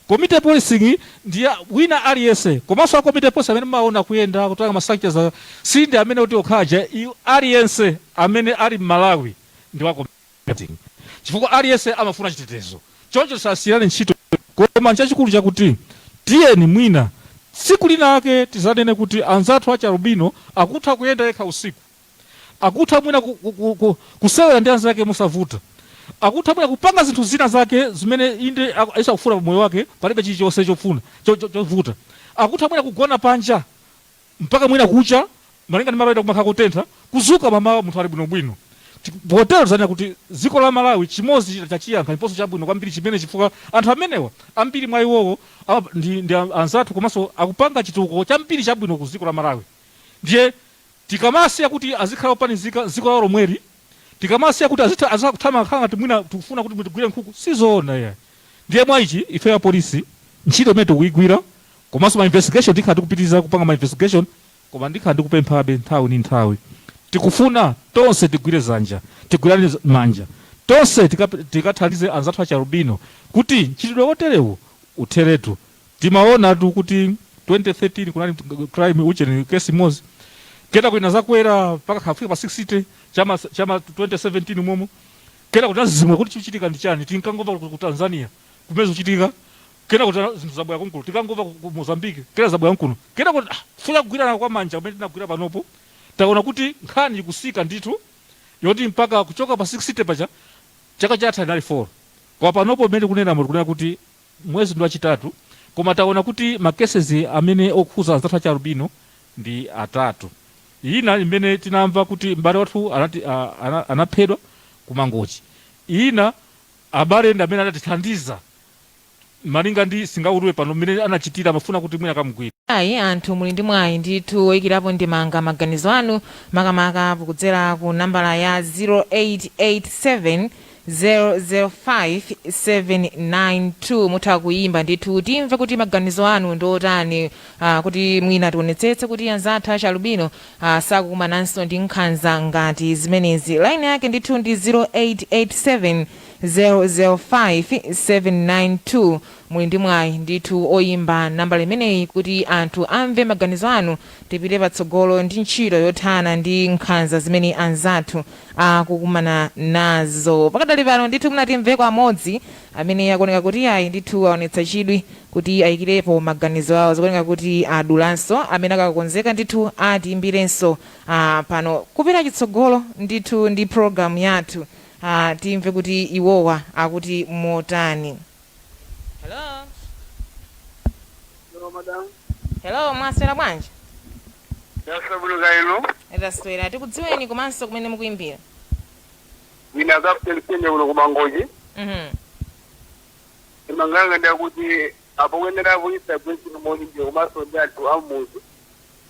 Community policing ndi ya wina aliyense, komanso a community policing amene maona kuyenda kutanga mastructures si ndi amene kuti okhaja aliyense amene ali Malawi ndi wa community policing. Chifukwa aliyense amafuna chitetezo. Choncho sasiyane ntchito, koma chachikulu chakuti tiyeni mwina siku linake tizanene kuti anzathu acha albino akutha kuyenda yekha usiku, akutha mwina kusewera ndi anzake mosavuta, akutha mwina kupanga zinthu zina zake zimene inde aisa kufuna moyo wake palibe chilichonse chofuna chovuta, akutha mwina kugona panja mpaka mwina kucha malinga ndi malo kumakhala kutentha kuzuka mamawa munthu ali bwinobwino. Potero zania kuti dziko la Malawi chimozi chachiyankha ndiponso chabwino kwambiri chimene chifukwa anthu amenewa ambiri mwa iwowo ndi anzathu komanso akupanga chitukuko chambiri chabwino ku dziko la Malawi. Ndiye tikamasiya kuti azikhala opanizika dziko la lomweri, tikamasiya kuti azakuthamanga khanga timwina tikufuna kuti mutigwire nkhuku, sizoona ya. Ndiye mwa ichi ife ya polisi ntchito imene tikuyigwira, komanso ma investigation tikhala tikupitiriza kupanga ma investigation, koma ndikhala ndikupemphabe nthawi ni nthawi. Tikufuna tonse tigwire zanja, tigwirane manja, tonse tikathandize anzathu acha albino kuti ntchitidwe woterewu utheretu. Timaona tu kuti 2013 kunali crime ucheni kesi mozi, kena kwina zakwera mpaka kafika pa 60 chama 2017 momo, kena kuti zimwe kuti chichitika ndi chani, tinkangova ku Tanzania kumezi kuchitika, kena kuti zinthu zabwera kunkulu tikangova ku Mozambique, kena zabwera kuno, kena kuti funa kugwirana kwa manja umene tinagwira panopo. Taona kuti nkhani ikusika ndithu yoti mpaka kuchoka pa 60 pacha chaka chatha inali 4. Kwa panopo mmene kunena kuti mwezi ndi wachitatu, koma taona kuti ma cases amene okhuza anzathu acha albino ndi 3. Ina imene tinamva kuti mbale wathu anaphedwa ku Mangochi. Ina abale ndi amene anatithandiza malinga ndi singaulule pano mmene anachitira amafuna kuti mwina akamugwira. Ayi anthu muli ndi mwayi ndithu oyikirapo ndimanga maganizo anu makamaka kudzera ku nambala ya 0887 005 mutha kuyimba ndithu timve kuti maganizo anu ndotani, kuti mwina tionetsetse kuti anzathu achalubino sakukumananso ndi nkhanza ngati zimenezi. Line yake ndithu ndi 0887 005 muli ndi mwayi ndithu oyimba nambala imeneyi kuti anthu amve maganizo anu tipite patsogolo ndi ntchito yothana ndi nkhanza zimene anzathu akukumana nazo. Pakadali pano ndithu munatimveko amodzi amene akuoneka kuti ayi ndithu aonetsa chidwi kuti ayikirepo maganizo awo, zikuoneka kuti adulanso amene akakonzeka ndithu atiyimbirenso pano kupita chitsogolo ndithu ndi program yathu. Timve kuti iwowa akuti motani. Hello. Hello, madam. Hello, mwaswera bwanji? Ndasabuluka ino. Ndaswera. Tikudziweni komanso kumene mukuyimbira. Wina kapteni Kenya uno kumangoji. Imanganga ndakuti apo kwendera kuisa kwesi nomoni nje kumaso ndatu amuzi.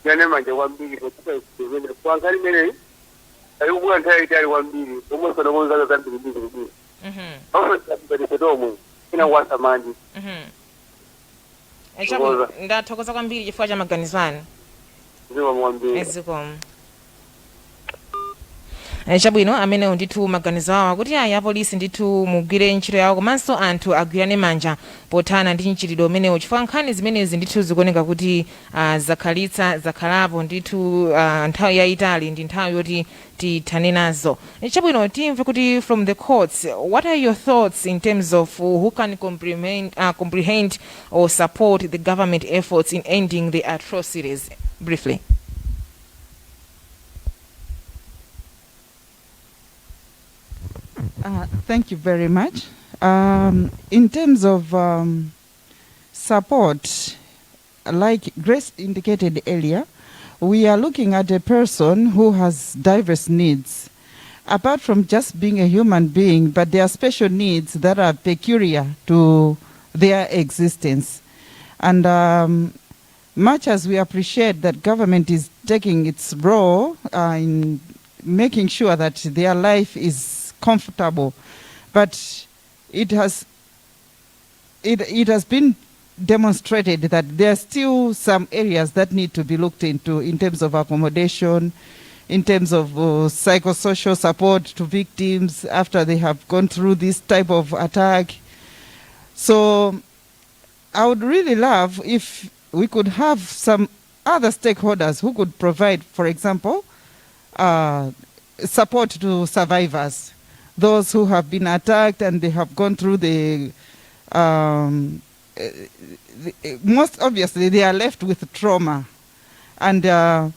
Yane manje kwambiri kutuka isibene. Kwa nkali menei. Ayo kuwa ntaya itari kwambiri. Umoso na konzaga zambiri mbiri. Apo ndabikani sedomu. Ina wasa mandi. Ndathokoza kwambiri chifukwa cha maganizo anu. Ndiwa mwambiri. Ezikomo. Chabwino amene ndithu maganizo awo kuti ayi apolisi ndithu mugwire ntchito yawo komanso anthu agwirane manja pothana ndi mchitidwe umenewo, chifukwa nkhani zimenezi ndithu zikuoneka kuti zakhalapo ndithu nthawi yayitali ndi nthawi yoti tithane nazo. Chabwino timve kuti from the courts, what are your thoughts in terms of who can comprehend or support the government efforts in ending the atrocities? Briefly. Thank you very much. In terms of support, like Grace indicated earlier, we are looking at a person who has diverse needs. Apart from just being a human being, but there are special needs that are peculiar to their existence. And much as we appreciate that government is taking its role in making sure that their life is comfortable, but it has been demonstrated that there are still some areas that need to be looked into in terms of accommodation, in terms of psychosocial support to victims after they have gone through this type of attack. So I would really love if we could have some other stakeholders who could provide, for example, support to survivors, those who have been attacked and they have gone through most obviously they are left with trauma. And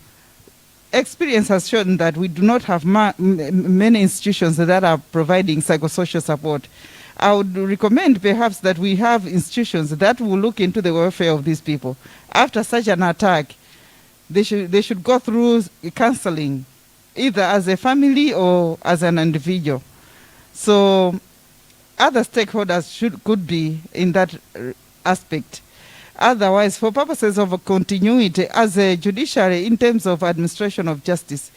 experience has shown that we do not have many institutions that are providing psychosocial support. I would recommend perhaps that we have institutions that will look into the welfare of these people. After such an attack, they should go through counseling, either as a family or as an individual. So other stakeholders could be in that aspect. Otherwise, for purposes of continuity as a judiciary in terms of administration of justice,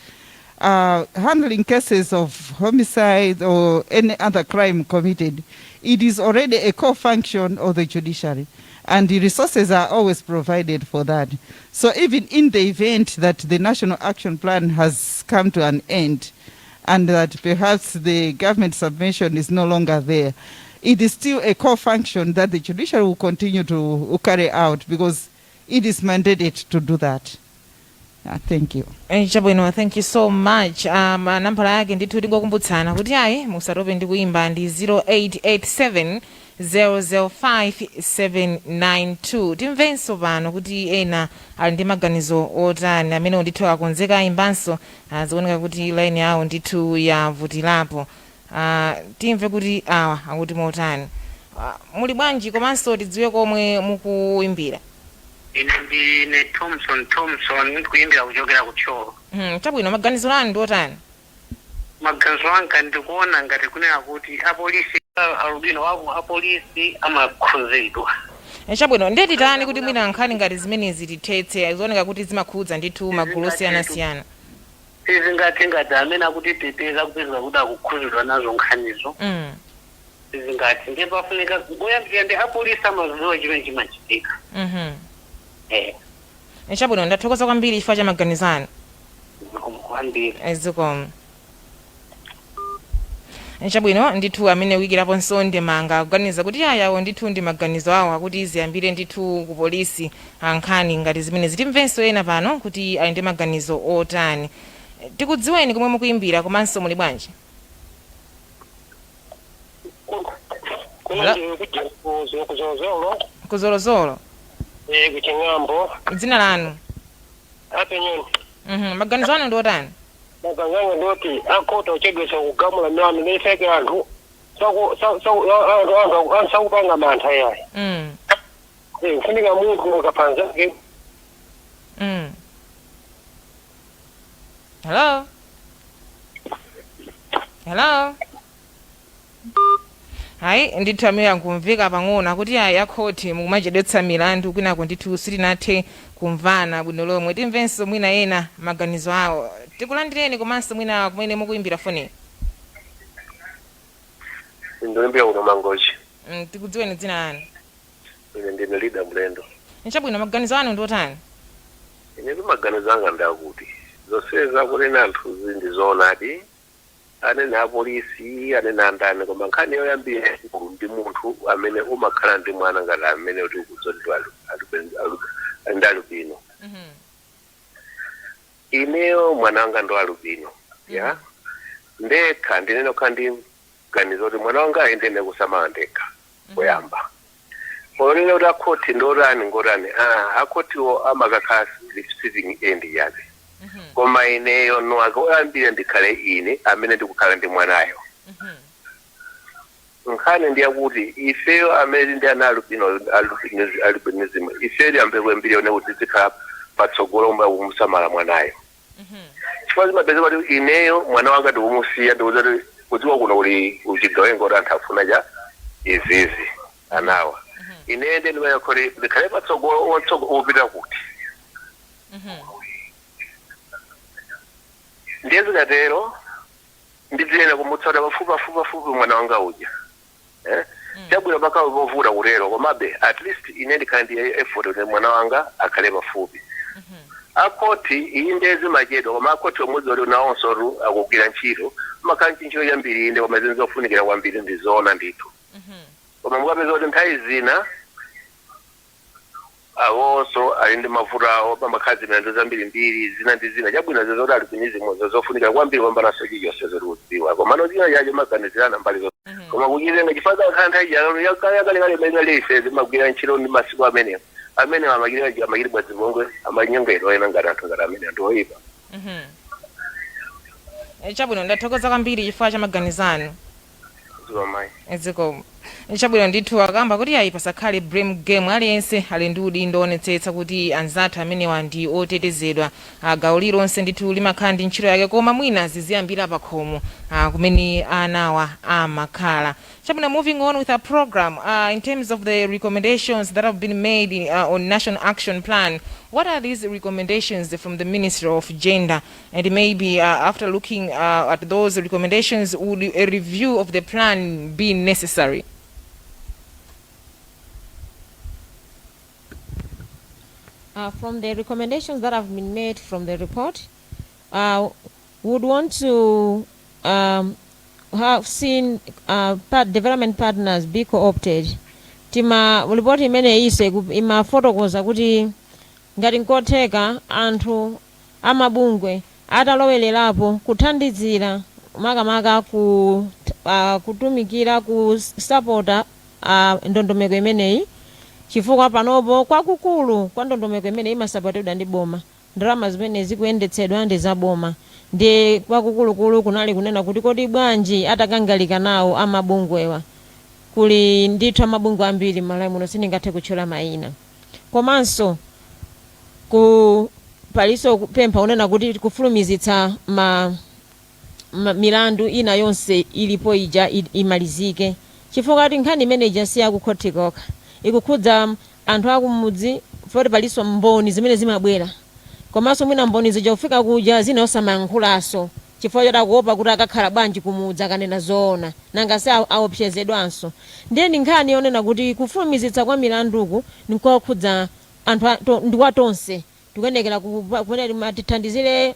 handling cases of homicide or any other crime committed, it is already a core function of the judiciary, and the resources are always provided for that. So even in the event that the National Action Plan has come to an end, and that perhaps the government subvention is no longer there, it is still a core function that the judiciary will continue to carry out because it is mandated to do that. Thank you. Chabwino, thank you so much. Nambala yake ndithu tingokumbutsana kuti ayi musatope ndi kuimba ndi 0887 005 timvenso pano kuti ena ali ndi maganizo otani amene ndithu akonzeka ayimbanso zikuoneka kuti line yawo ndithu yavutilapo. Timve kuti awa akuti motani. Muli bwanji komanso tidziwe komwe mukuimbira? Ine Thompson kuimbira kuchokera kucholo. Chabwino, maganizo anu ndi otani? Maganizo anga ndikuona ngati kunena kuti apolisi Albino wako apolisi amakhuzidwa. Chabwino ndeti tani kuti mwina nkhani ngati zimenezi tithetse zioneka kuti zimakhudza ndithu magulu osiyanasiyana. Izingati amene akuti teteza kupeza kuti akukhuzidwa nazo nkhanizo. Izingati ndipo afunika kuyambira ndi apolisi amaziwa chimene chimachitika. Chabwino ndathokoza kwambiri chifukwa cha maganizano. Zikomo. Chabwino ndithu amene wikirapo nsonde manga kuganiza kuti ayawo ndithu ndi maganizo awo akuti iziyambire ndithu ku polisi ankhani ngati zimene zitimvenso ena pano kuti ali ndi maganizo otani. Tikudziweni komwe mukuyimbira komanso muli bwanji? Kuzolozolo. Kuchingambo. Dzina lanu? Apenyoni. Maganizo anu ndi otani? Maganizo ndoti akota uchedwesa kugamula mwana nefeke anthu sakupanga mantha yayi. Kufunika munthu ukapanzake. Hello? Hello? Hayi ndithu amene ankumveka pang'ono kuti ayi akhoti mukumachedwetsa milandu kwinako ndithu sitinathe kumvana bwino lomwe. Timvenso mwina ena maganizo awo. Tikulandireni komanso mwina kumene mukuyimbira foni. Ndikuyimbira kuno Mangochi. Tikudziweni dzina lanu? Ine ndine Lida Mlendo. Chabwino maganizo anu ndi otani? Ine maganizo anga ndakuti zoseza kuti anthu zindizoonadi anene apolisi anene andani koma nkhani yoyambira ndi munthu amene umakhala ndi mwana ngati amene kuti ukudzodwa albino. Ineyo mwana wanga ndo albino ya ndekha ndinene kukhala ndi ganizo kuti mwana wanga ayendene kusamala ndekha kuyamba polile kuti akhoti ndorani ngorani akhotiwo amakakhala receiving end yake koma ineyo nwaka oyambire ndikhale ine amene ndikukhala ndi mwanayo. Nkhani ndiyakuti ifeyo amene ndi ana albinism ifeyo liyambe kwembiri yone kuti zikhala patsogolo mba kumusamala mwanayo. Chifukwa zimapeza kuti ineyo mwana wanga ndikumusiya ndikuti kudziwa kuno uli uchigawenga kuti anthu afuna cha izizi anawa. Ine ndi ndimayakhole ndikhale patsogolo opita kuti. Ndiye zikatero ndidziyena kumutsata pafupi mwana wanga uja. Chabwino pakawe povuta kutero komabe at least ine ndikhale ndi effort kuti mwana wanga akhale pafupi. Akoti iyi ndezi machedwa koma akoti omwezi oli nawonso akugwira ntchito makhala ntchito yambiri inde koma zinthu zofunikira kwambiri ndizoona ndithu. Koma mukapeza kuti nthawi zina awonso ali ndi mavuto awo pamakhazi milandu zambiri mbiri zina ndi zina chabwino zezoti albinism zofunikira kwambiri kwambanaso chiyonse zoti kudziwa koma nozina chache maganizirana mbali zo koma kuchizenga chifukwa khala nthawi jalo yakalekale imene lefe zimagwira ntchito ndi masiku amenewo amene amakilibwa zimongwe amanyengedwa ena ngati anthu ngati amene anthu oyipa. Chabwino ndathokoza kwambiri chifukwa cha maganizano. Zikomo. Chabwino ndithu akamba kuti ayi pasakhale blame game aliyense ali ndi udindo onetsetsa kuti anzathu amenewa ndi otetezedwa gawo lilonse ndithu limakhala ndi ntchito yake koma mwina ziziyambira pakhomo kumene anawa amakhala. Chabwino moving on with our program in terms of the recommendations that have been made on National Action Plan. What are these recommendations from the Ministry of Gender? And maybe after looking at those recommendations, would a review of the plan be necessary? From the recommendations that have been made from the report, would want to have seen development partners be co-opted. Tima report imene ise imafotokoza kuti ngati nkotheka anthu amabungwe atalowelerapo kuthandizira makamaka kutumikira kusapota ndondomeko imeneyi chifukwa panopo kwakukulu kwa ndondomeko imeneyi imasapotedwa ndi boma. Ndalama zimene zikuyendetsedwa ndi za boma ndi kwakukulukulu kunali kunena kuti kodi bwanji atakangalika nawo amabungwewa kuli ndithu amabungwe ambiri Malawi muno sindingathe kutchula mayina komanso paliso kupempha unena kuti kufulumizitsa milandu ina yonse ilipo ija imalizike chifukwa kuti nkhani imene ijasi yakukhotikoka ikukhudza anthu akumudzi foti paliso mboni zimene zimabwera komanso mwina mboni zija kufika kuja zina osamayankhulaso chifukwa choti akuopa kuti akakhala bwanji kumudzi akanena zoona nanga se aopsezedwanso ndiyeni nkhani yonena kuti kufulumizitsa kwa milanduku nikokhudza anthu ndiwa tonse tikuyenekera kuyenera tithandizire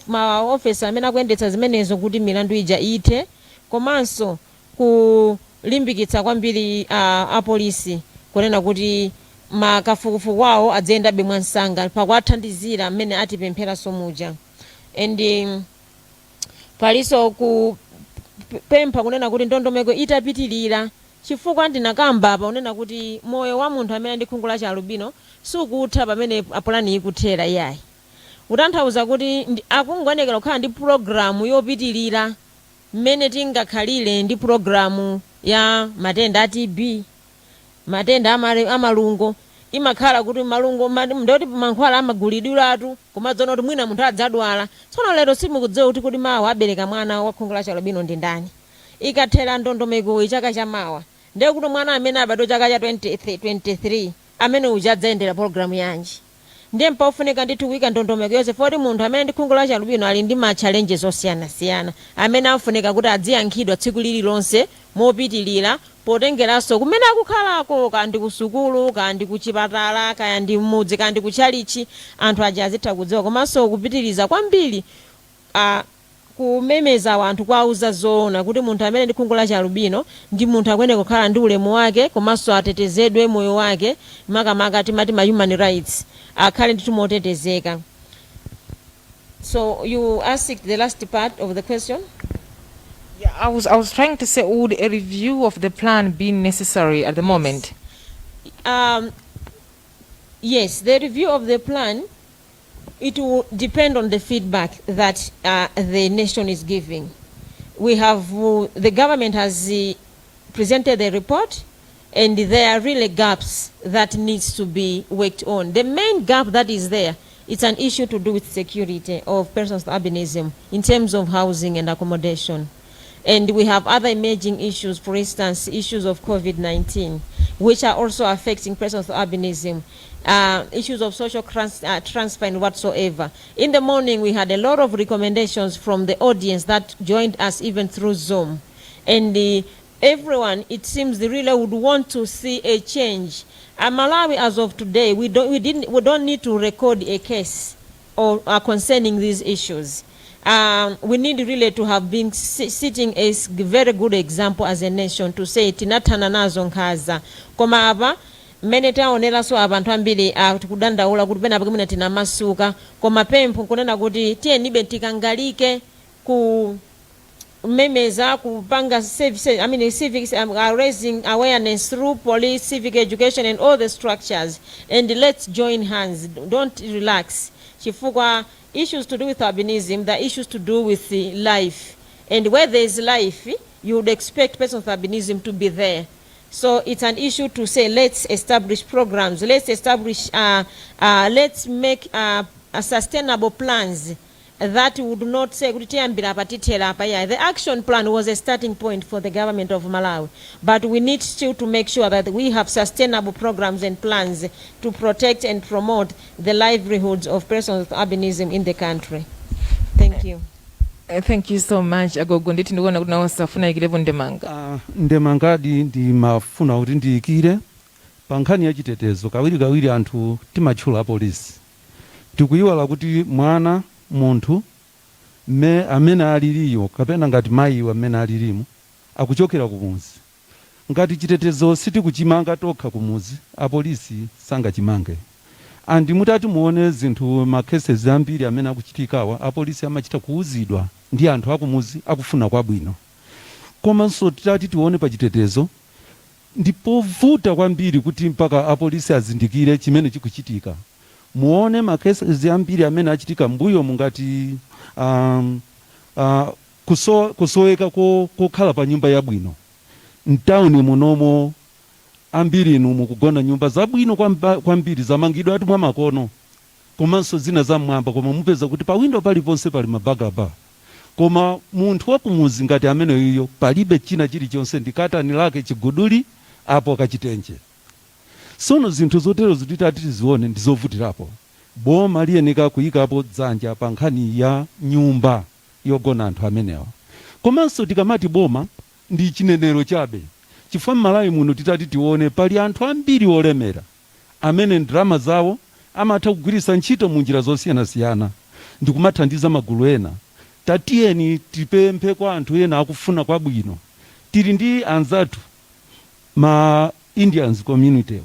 maofesi amene akuyendetsa zimenezo kuti milandu ija ithe komanso kulimbikitsa kwambiri apolisi kunena kuti makafukufuku awo adziyendabe mwansanga pakuathandizira amene atipemphera somuja and paliso kupempha kunena kuti ndondomeko itapitilira chifukwa ndinakamba apa unena kuti moyo wa munthu amene ndi khungu la albino sukutha pamene apulani ikuthera iyayi kutanthauza kuti akungoyenekera kukhala ndi programu yopitilira mmene tingakhalire ndi programu ya matenda a TB matenda amalungo imakhala kuti malungo ndoti mankhwala amagulidwiratu komadzono kuti mwina munthu adzadwala tsono lero simukudziwa kuti mawa abereka mwana wa khungu la albino ndi ndani ikathera ndondomeko chaka cha mawa ndiye kuti mwana amene abadwa chaka cha 23 amene uja adzayendera programu yanji ndiye mpafunika ndithu kuyika ndondomeko yonse foti munthu amene ndi khungu la albino ali ndi ma challenges osiyanasiyana amene afunika kuti adziyankhidwa tsiku lililonse mopitilira potengeranso kumene akukhalako kandi kusukulu kandi kuchipatala kaya ndi mmudzi kandi kuchalichi anthu aja azitha kudziwa komanso kupitiriza kwambiri kumemeza wanthu kwauza zoona kuti munthu amene ndi khungu la albino ndi munthu akuyenera kukhala ndi ulemu wake komanso atetezedwe moyo wake makamaka timati ma human rights akhale ndithu motetezeka. So you asked the last part of the question? Yeah, I was trying to say, would a review of the plan be necessary at the moment? Yes, the review of the plan, it will depend on the feedback that the nation is giving. We have, the government has presented the report, and there are really gaps that needs to be worked on. The main gap that is there, it's an issue to do with security of persons with albinism in terms of housing and accommodation. And we have other emerging issues, for instance, issues of COVID-19, which are also affecting persons with albinism, issues of social transfer and whatsoever. In the morning, we had a lot of recommendations from the audience that joined us even through Zoom. And everyone, it seems, they really would want to see a change. Malawi, as of today, we don't need to record a case or concerning these issues. We need really to have been sitting a very good example as a nation to say tinatana nazo nkhaza koma apa mmene taoneranso abantu ambiri tikudandaula kuti pena pakumene tinamasuka koma pempho kunena kuti tiyenibe tikangalike ku memeza kupanga civics, raising awareness through police, civic education and all the structures, and let's join hands, don't relax chifukwa issues to do with albinism, the issues to do with life, and where there is life you would expect persons with albinism to be there. So it's an issue to say let's establish programs, let's establish let's make sustainable plans that would not say the action plan was a starting point for the government of Malawi, but we need still to make sure that we have sustainable programs and plans to protect and promote the livelihoods of persons with albinism in the country. Thank you. Thank you so much. Agogo nditi ndikuona kuti nawo safuna ikilepo ndemanga. Ndemangadi ndimafuna kuti ndiyikire pa nkhani ya chitetezo kawiri anthu timatchula apolisi tikuyiwala kuti mwana munthu amene aliliyo kapena ngati mayiwo amene alilimo akuchokera kumuzi ngati chitetezo sitikuchimanga tokha kumuzi apolisi sangachimange andi mutati muone zinthu makeses ambiri amene akuchitikawa apolisi amachita kuuzidwa ndi anthu akumuzi akufuna kwabwino komanso titati tione pa chitetezo ndipovuta kwambiri kuti mpaka apolisi azindikire chimene chikuchitika muone makesi ambiri amene achitika mbuyo mungati kusoweka kokhala pa nyumba yabwino mtawuni munomo ambiri inu mukugona nyumba zabwino kwambiri zamangidwa ati mwa makono komanso zina zamwamba koma mupeza kuti pa window paliponse pali mabagaba koma munthu wakumuzi ngati amene iyo palibe china chilichonse ndikatani lake chiguduli apo kachitenje. Sono zinthu zotero zititati tizione ndizovutirapo. Boma liyenika kuyikapo dzanja pa nkhani ya nyumba yogona anthu amenewa. Komanso tikamati boma ndi chinenero chabe. Chifukwa Malawi muno titati tione pali anthu ambiri olemera amene ndrama zawo amatha kugwiritsa ntchito munjira zosiyanasiyana ndikumathandiza magulu ena. Tatiyeni tipemphe kwa anthu ena akufuna kwabwino. Tili ndi anzathu ma Indians community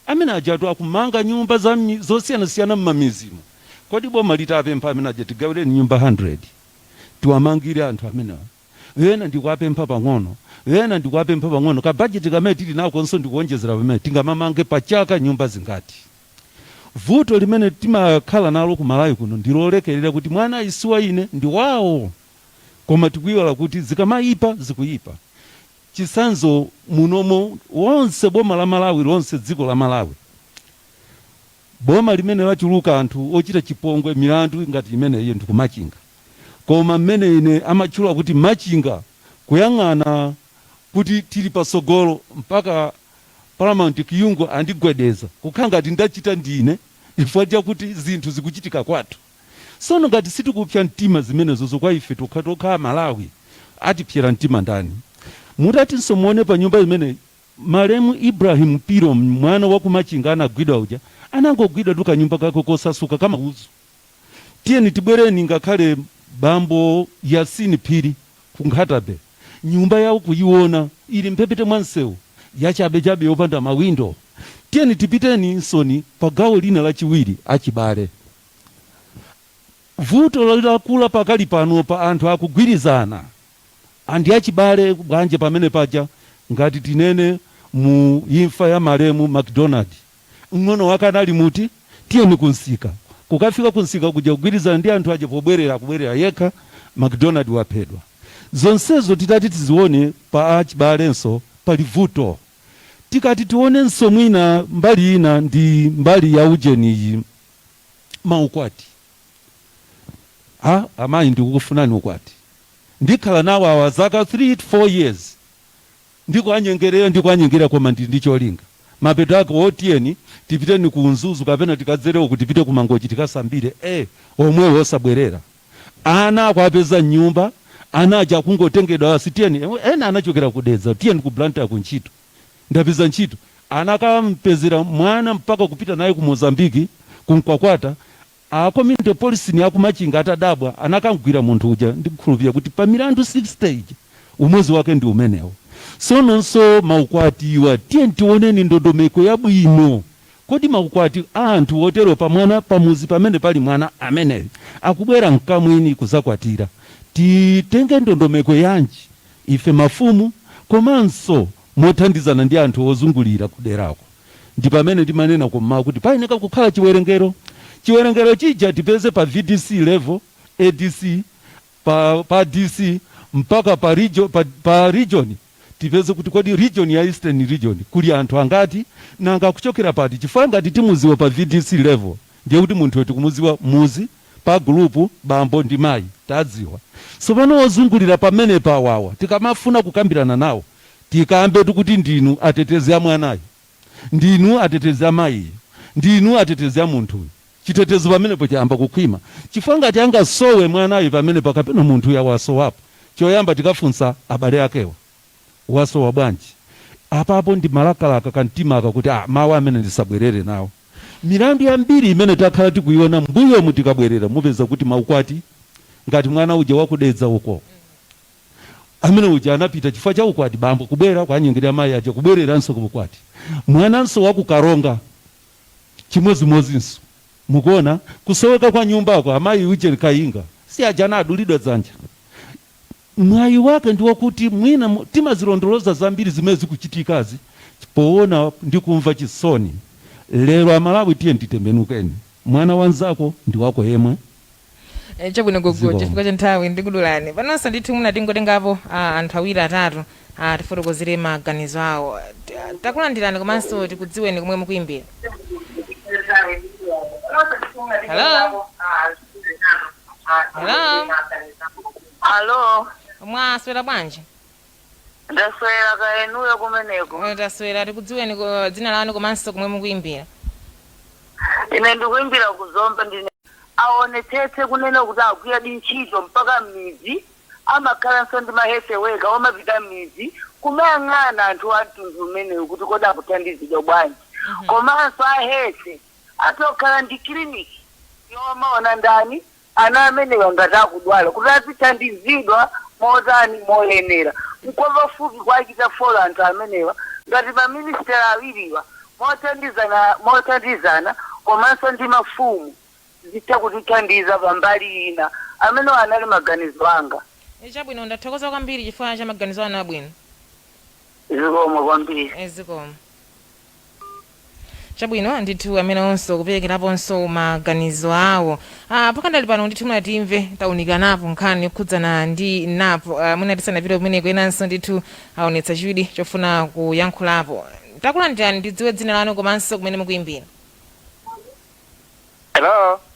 amene ajatu akumanga nyumba zosiyanasiyana m'mamizimu. Kodi boma litapempha amene aja tigawireni nyumba 100 tiwamangire anthu amenewa. Ena ndikuwapempha pang'ono, ena ndikuwapempha pang'ono. Ka budget kamene tili nakonso ndikuwonjezera pamene tingamamange pachaka nyumba zingati. Vuto limene timakhala nalo ku Malawi kuno ndilolekerera kuti mwana isuwa ine ndi wawo, koma tikuyiwala kuti zikamayipa zikuyipa. Chisanzo munomo wonse boma la Malawi lonse dziko la Malawi, boma limene lachuluka anthu ochita chipongwe milandu ngati imene iyo ndikumachinga. Koma mmene ine amachula kuti machinga kuyang'ana kuti tili pasogolo mpaka Paramount Kiyungu andigwedeza kukhala ngati ndachita ndine chifukwa chakuti zinthu zikuchitika kwathu. Sono ngati sitikupsa mtima zimenezo kwa ife tokha Malawi atipsera mtima ndani. Mutatinso muone pa nyumba imene Malemu Ibrahim Piro mwana wa kumachinga anagwidwa uja anangogwidwa tu kanyumba kako kosasuka kama uzu. Tiyeni tibwereni ngakhale bambo Yasini Phiri kunkhatabe nyumba yawo kuyiona ili mphepete mwansewu yachabe yopanda mawindo. Tiyeni tipiteni nsoni pa gawo lina lachiwiri achibale. Vuto lakula pakali pano pa anthu akugwirizana andi achibale bwanje pamene paja ngati tinene mu imfa ya Malemu McDonald ng'ono wakanali muti tiyeni kunsika kukafika kunsika kuja kugwirizana ndi anthu aje pobwerera yekha McDonald waphedwa. Zonsezo titati tizione pa achibalenso pali vuto. Tikati tionenso mwina mbali ina ndi mbali ya ujeni maukwati. Amayi ndikukufunani ukwati. Ndikhala nawo awa zaka 3 to 4 years. Ndikuanyengera koma ndicholinga. Mapeto ako otiyeni tipiteni kunzuzu kapena tikadzereko kuti tipite kumangochi tikasambire omwewo osabwerera. Ana akwapeza nyumba, ana aja kungotengedwa asitiyeni ena anachokera kudedza tiyeni ku Blantyre kunchito. Ndapeza ntchito ana kampezera mwana mpaka kupita naye ku Mozambiki kunkakwata community police ni akumachinga atadabwa anakangwira munthu uja ndikukhulupirira kuti pa milandu 6 stage umwezi wake ndi umenewo. Sononso maukwatiwa tiyeni tioneni ndondomeko yabwino. Kodi maukwati anthu otero pa mwana pamuzi pamene pali mwana ameneyo akubwera mkamwini kuzakwatira titenge ndondomeko yanji ife mafumu komanso mothandizana ndi anthu ozungulira kuderako. Ndi pamene timanena kumma kuti payeneka kukhala chiwerengero chija tipeze pa VDC level, ADC, pa DC mpaka pa region tipeze kuti kodi region ya Eastern region kuli anthu angati nanga kuchokera pati. Chifukwa ngati timuziwa pa VDC level ndiye kuti munthu wetu kumuziwa muzi pa group bambo ndi mayi tadziwa. So pano ozungulira pamene pa wawa tikamafuna kukambirana nawo tikambe kuti ndinu atetezi a mwanayi, ndinu atetezi a mayi, ndinu atetezi a munthu. Chitetezo pamene pochamba kukhwima. Chifukwa ngati angasowe mwanayi pamene pakapena munthu ya waso wapo choyamba tikafunsa abale akewa waso wa bwanji. Apapo ndi malakalaka kantima kuti mawu amene ndisabwerere nawo. Milandu yambiri imene takhala tikuiona mbuyo mutikabwerera mupeza kuti maukwati ngati mwana uja wakudedza uko amene uja anapita chifukwa cha ukwati bambo kubwera kwanyengera mayi aja kubwereranso kuukwati. Mwananso wakukaronga chimodzimodzinso mukuona kusoweka kwa nyumbako amayi uje kainga si ajana adulidwa dzanja. Mwayi wake ndiwo kuti mwina timazilondoloza zambiri zimene zikuchitikazi poona ndi kumva chisoni. Lero Amalawi tiye nditembenukeni mwana wanzako ndi wako yemwe. Chabwino gogo chifukwa cha nthawi ndikudulani panonso ndithu munatingotengapo anthu awiri atatu tifotokozere maganizo awo. Takulandirani komanso tikudziweni komwe mukuimbira. Hello. Alo, Mwaswera bwanji? ndaswera kaenuyo kumeneko. Taswera tikudziweni dzina lanu komanso kumwe mukuimbira. Ine ndikuimbira kuzomba ndine aonetsetse kunena kuti agwira ntchito mpaka m'midzi amakhalanso ndi mahese wega omapita m'midzi kumayang'ana anthu a mtundu umenewu kuti kodi akuthandizidwa bwanji. Komanso ahese atokhala ndi kiliniki yomaona ndani ana amenewa ngati akudwala kuti azithandizidwa motani moyenera. Nkwapafupi kwachita folo anthu amenewa ngati maministeri awiriwa mothandizana komanso ndi mafumu zitha kutithandiza pambali ina amene anali maganizo anga. Chabwino ndathokoza kwambiri chifukwa cha maganizo anu abwino. Zikomo kwambiri. Zikomo. Chabwino ndithu amene onso kuperekeraponso maganizo awo. Pakandali pano ndithu munatimve taunikanapo nkhani yokhudzana ndi napo munatisana video kumeneko enanso ndithu aonetsa chidwi chofuna kuyankhulapo. Takulandirani ndidziwe dzina lanu komanso kumene mukuimbira.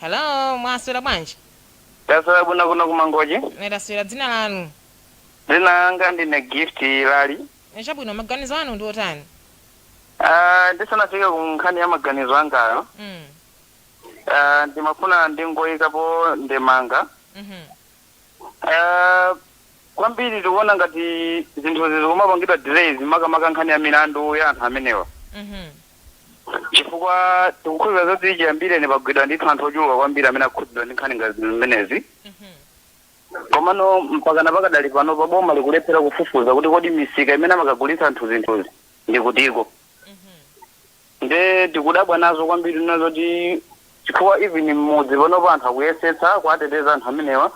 Hello, mwaswera bwanji? taswera bwino kuno kumangoji. Taswera dzina lanu. Dzina langa ndine Gift Lali. Chabwino maganizo anu ndi otani? Ndisanafike ku nkhani ya maganizo angayo. Ndimafuna ndingoyikapo ndemanga. Kwambiri tikuona ngati zinthu zikumapangidwa delays makamaka nkhani ya milandu ya anthu amenewa. Chifukwa tikukhulupirira zoti chiyambire nepagwidwa ndithu anthu ochuluka kwambiri amene akhudzidwa ndi nkhani ngati zimenezi. Komano mpaka napakadali pano boma likulephera kufufuza kuti kodi misika imene amakagulitsa anthu zinthuzi ndikutiko. Nde tikudabwa nazo kwambiri nazoti chifukwa even mmudzi panopo anthu akuyesetsa kuateteza anthu amenewa.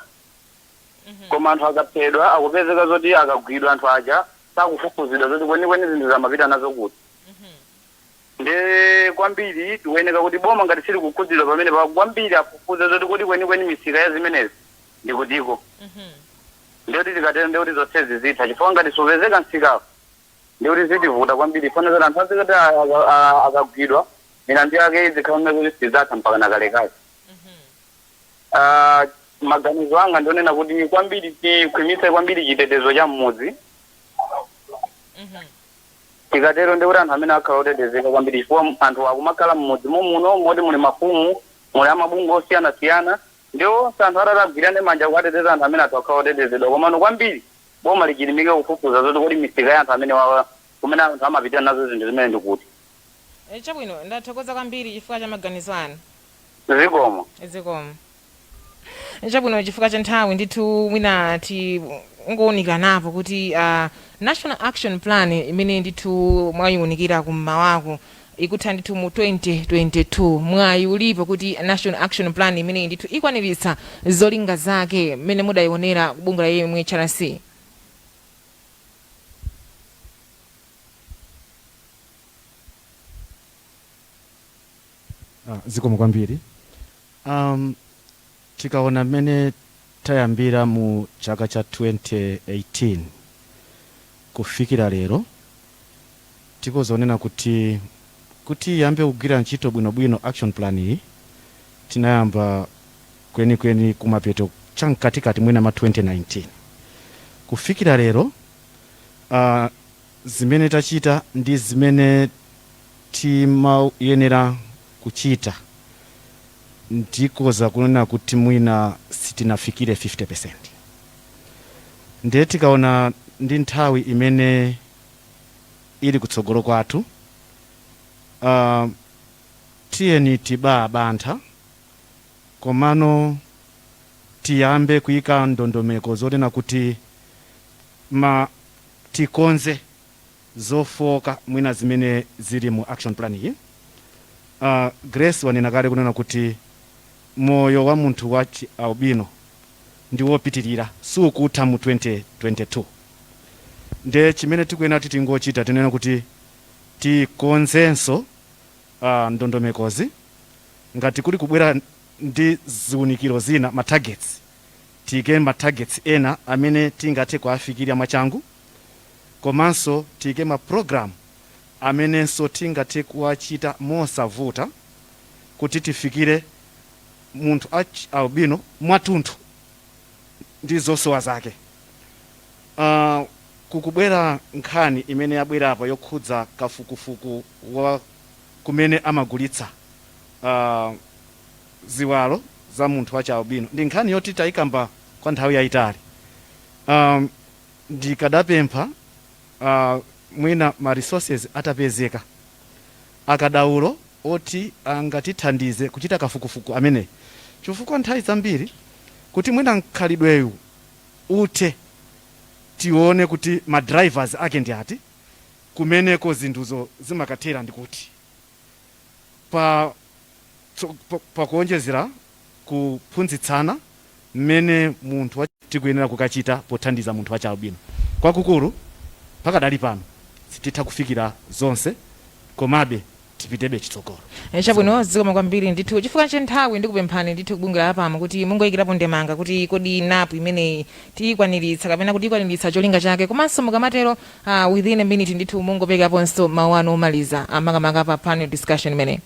Koma anthu akaphedwa akupezeka zoti akagwidwa anthu aja sakufufuzidwa zoti kwenikweni zinthu zamapita nazo kuti. Nde kwambiri tikuyeneka kuti boma ngati sili kukhudzidwa pamene kwambiri afufuze zoti kuti kwenikweni misika ya zimenezi ndikutiko. Ndekuti tikatero ndekuti zonsezi zitha chifukwa ngati supezeka msikawo ndekuti zitivuta kwambiri fana zoti anthu azikati akagwidwa milandu yake zikhaone kuti sizatha mpaka nakalekale. Maganizo anga ndionena kuti kwambiri tikhwimitse kwambiri chitetezo cha mmudzi. Tikatero ndekuti anthu amene akhala otetezeka kwambiri chifukwa anthu akumakhala mmudzi muno moti muli mafumu muli amabungu osiyanasiyana ndio anthu atagwirane manja kuateteza anthu amene akhala otetezedwa. Komano kwambiri boma lichilimike kufufuza zoti kuti misika ya anthu amene kumene anthu amapita nazo zinthu zimene ndikuti. Chabwino ndathokoza kwambiri chifukwa cha maganizo anu. Zikomo. Chabwino chifukwa cha nthawi ndithu mwina ngoonekanapo kuti National Action Plan imene ndithu mwayiunikira kummawako ikutha ndithu mu 2022 mwayi ulipo kuti National Action Plan imene ndithu ikwaniritsa zolinga zake mmene mudayionera kubungu la yemwe HRC. Zikomo kwambiri. Tikaona mmene tayambira mu chaka cha 2018 kufikira lero tikozonena kuti yambe kugwira ntchito bwinobwino action plan iyi tinayamba kwenikweni kumapeto chamkatikati mwina ma 2019 kufikira lero. Zimene tachita ndi zimene timayenera kuchita ndikoza kunena kuti mwina sitinafikire 50%. Ndiye tikaona ndi nthawi imene ili kutsogolo kwathu, tiyeni tibantha komano tiyambe kuyika ndondomeko zonena kuti tikonze zofoka mwina zimene zili mu action plan iyi. Grace wanena kale kunena kuti moyo wa munthu wa albino ndi wopitirira sukutha mu 2022. Nde chimene tikuyenera kuti tingochita tinena kuti tikonzenso ndondomekozi ngati kuli kubwera ndi ziunikiro zina ma targets tiyike ma targets ena amene tingathe kuafikira mwachangu, komanso tiyike ma program amenenso tingathe kuachita mosavuta kuti tifikire munthu albino mwatunthu ndi zosowa zake. Kukubwera nkhani imene yabwera apa yokhudza kafukufuku wa kumene amagulitsa ziwalo za munthu wacha albino ndi nkhani yoti tayikamba kwa nthawi yayitali. Ndikadapempha mwina ma resources atapezeka akadaulo oti angatithandize kuchita kafukufuku amene chifukwa nthawi zambiri kuti mwina mkhalidweyu uthe tione kuti ma drivers ake ndi ati kumeneko zinthuzo zimakathera ndikuti pa kuonjezera kuphunzitsana mmene munthu tikuyenera kukachita pothandiza munthu wacha albino. Kwakukulu pakadali pano sititha kufikira zonse komabe tipitebe chitsogolo. Chabwino zikoma kwambiri ndithu chifukwa cha nthawi ndikupemphani ndithu kubungula apama kuti mungoyikirapo ndemanga kuti kodi napu imeneyi tiyikwaniritsa kapena kuti ikwaniritsa cholinga chake komanso mukamatero within a minute ndithu mungopekaponso mawu anu omaliza amakamaka pa panel discussion imeneyi.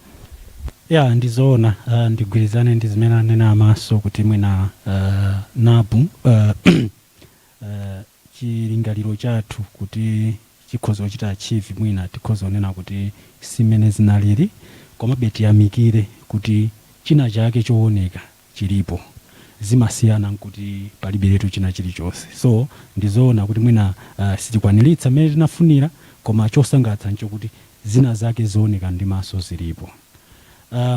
Ya ndizoona ndigwirizane ndi zimene anena amaso kuti mwina napu chilingaliro chathu kuti chikhozo chita achieve mwina tikhozo nena kuti simene zinaliri komabe tiyamikire kuti china chake chooneka chilipo zimasiyana nkuti palibiretu china chilichonse. So ndizoona kuti mwina sitikwaniritsa mmene tinafunira koma chosangalatsa nchokuti zina zake zooneka ndi maso zilipo.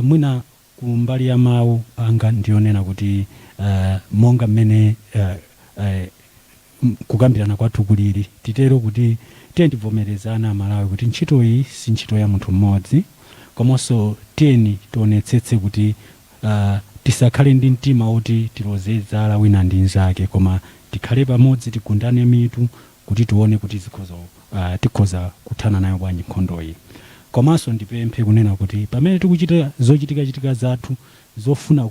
Mwina kumbali ya mawu anga ndionena kuti monga mmene kukambirana kwathu kuliri titero kuti tivomerezana Malawi kuti ntchito iyi si ntchito ya munthu mmodzi komanso tionetsetse kuti tisakhale ndi mtima woti tilozedzala wina ndi nzake koma tikhale pamodzi tigundane mitu kuti tione kuti tikhoza kuthana nayo bwanji nkhondo iyi. Komanso ndipemphe kunena kuti pamene tikuchita zochitika zathu zofuna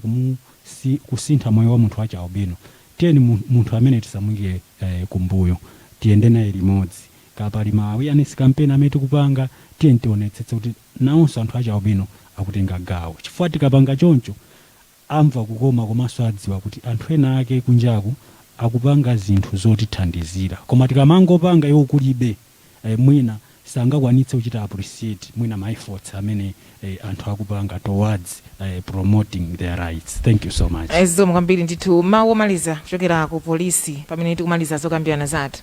kusintha moyo wa munthu wacha albino tiyeni munthu amene tisamuyike kumbuyo tiyende naye limodzi. Kapali ma awareness campaign amene tikupanga tiyeni tionetsetse kuti nawonso anthu acha albino akutenga gawo chifukwa tikapanga choncho amva kukoma komanso adziwa kuti anthu ena ake kunjaku akupanga zinthu zotithandizira koma tikamangopanga iwo kulibe mwina sangakwanitse kuchita appreciate mwina my efforts amene anthu akupanga towards promoting their rights. Thank you so much. Zikomo kwambiri ndithu mawu omaliza kuchokera ku polisi pamene tikumaliza zokambirana zathu.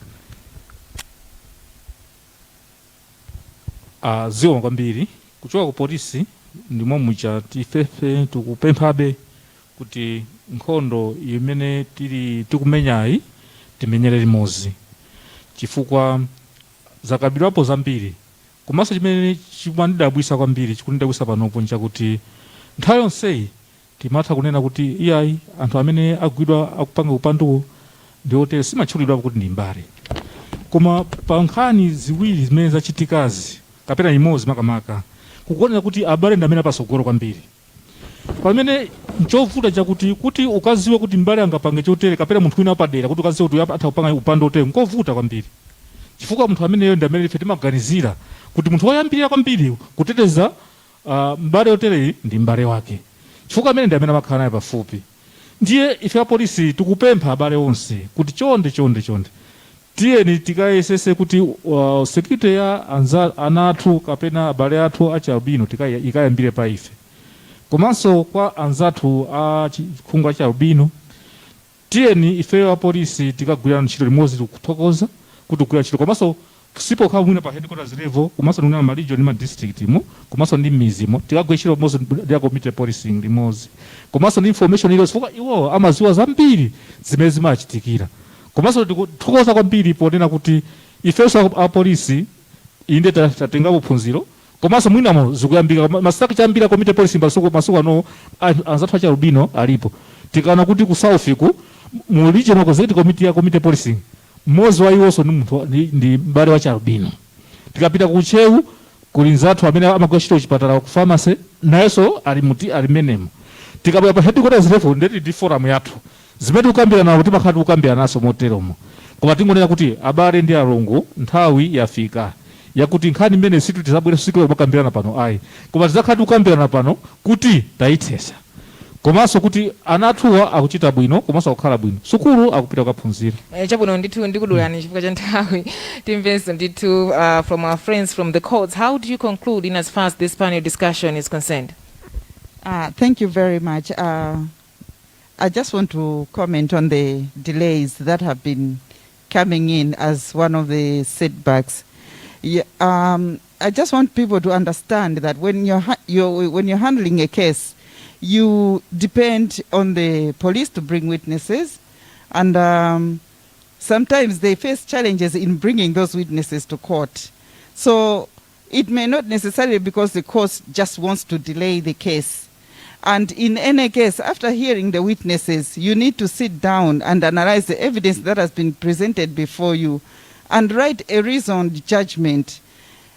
Zikomo kwambiri kuchoka ku polisi ndimo mucha tifefe tikupemphabe kuti nkhondo imene tikumenyayi timenyere limodzi chifukwa zakabidwapo zambiri komanso chimene chimandidabwisa kwambiri chikundidabwisa panopo nchakuti nthawi yonseyi timatha kunena kuti iyayi anthu amene agwidwa akupanga upanduwo ndiotere simatchulidwa kuti ndi mbale koma pa nkhani ziwiri zimene zachitikazi kapena imodzi makamaka kukuonera kuti abale ndi amene apasogolo kwambiri pamene nchovuta chakuti ukaziwe kuti mbale angapange chotere kapena munthu wina wapadera kuti ukaziwe kuti atha kupanga upando otere nkovuta kwambiri chifukwa munthu ameneyo ndi amene ife timaganizira kuti munthu woyambirira kwambiri kuteteza mbale otereyi ndi mbale wake chifukwa amene ndi amene amakhala naye pafupi. Ndiye ife apolisi tikupempha abale onse kuti chonde tiyeni tikayesese kuti security ya ana athu kapena abale athu acha albino ikayambire pa ife komanso kwa anzathu a chikhungu cha albino tiyeni ife apolisi tikagwirana ntchito limodzi tikuthokoza kuti kugwira ntchito komanso sipo kha mwina pa headquarters level komanso ndina ma region ma district mo komanso ndi mizimo tikagwira ntchito limodzi ya community policing limodzi komanso ndi information ile chifukwa iwo amaziwa zambiri zimene zimachitikira komanso tikuthokoza kwambiri ponena kuti ifenso apolisi inde tatenga uphunziro komanso mwinamo zikuyambika masitaki chambira community policing masuku ano anzathu acha albino alipo tikana kuti ku south ku mu regional executive committee ya community policing mmodzi wa iwonso ndi mbale wacha albino tikapita ku Chewu kuli nzathu amene amagwira ntchito chipatala ku pharmacy nayenso ali menemo tikabwera pa headquarters level ndi forum yathu zimene tikukambirana kuti timakhala tikukambirana naso moteromo koma tingonena kuti abale ndi alongo nthawi yafika yakuti nkhani imene tizabwera siku lokambirana pano ayi koma tizakhala tikukambirana pano kuti tayithesa komanso kuti anathuwa akuchita bwino komanso akukhala bwino, sukulu akupita kukaphunzira. Chabwino ndithu ndikudulani chifukwa cha nthawi timvenso ndithu from our friends from the courts. How do you conclude in as far as this panel discussion is concerned? Thank you very much. I just want to comment on the delays that have been coming in as one of the setbacks. Yeah, I just want people to understand that when you're handling a case, you depend on the police to bring witnesses, and sometimes they face challenges in bringing those witnesses to court. So it may not necessarily because the court just wants to delay the case. And in any case, after hearing the witnesses, you need to sit down and analyze the evidence that has been presented before you and write a reasoned judgment.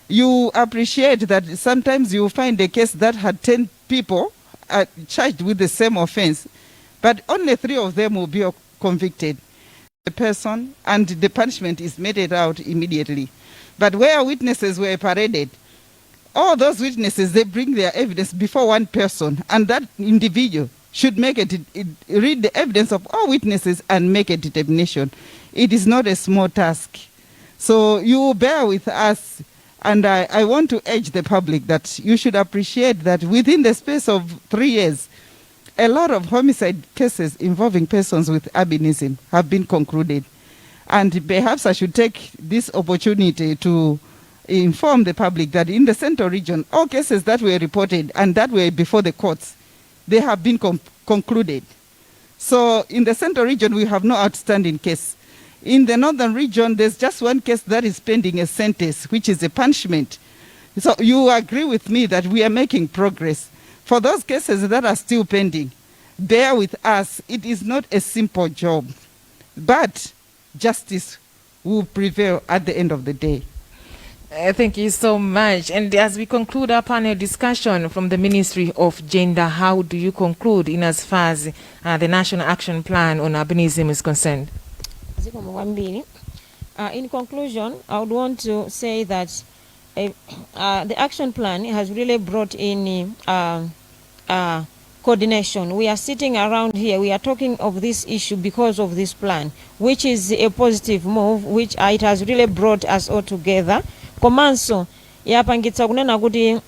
You appreciate that sometimes you find a case that had 10 people charged with the same offense, but only 3 of them will be convicted. The person, and the punishment is meted out immediately. But where witnesses were paraded, all those witnesses, they bring their evidence before one person, and that individual should make read the evidence of all witnesses and make a determination. It is not a small task. So you bear with us, and I want to urge the public that you should appreciate that within the space of 3 years, a lot of homicide cases involving persons with albinism have been concluded. And perhaps I should take this opportunity to inform the public that in the Central Region, all cases that were reported and that were before the courts, they have been concluded. So in the Central Region, we have no outstanding case. In the Northern Region, there's just one case that is pending a sentence, which is a punishment. So you agree with me that we are making progress. For those cases that are still pending, bear with us. It is not a simple job, but justice will prevail at the end of the day. Thank you so much. And as we conclude our panel discussion from the Ministry of Gender, how do you conclude in as far as the National Action Plan on Albinism is concerned? In conclusion, I would want to say that the action plan has really brought in coordination. We are sitting around here, we are talking of this issue because of this plan, which is a positive move, which it has really brought us all together. Komanso yapangitsa kunena kuti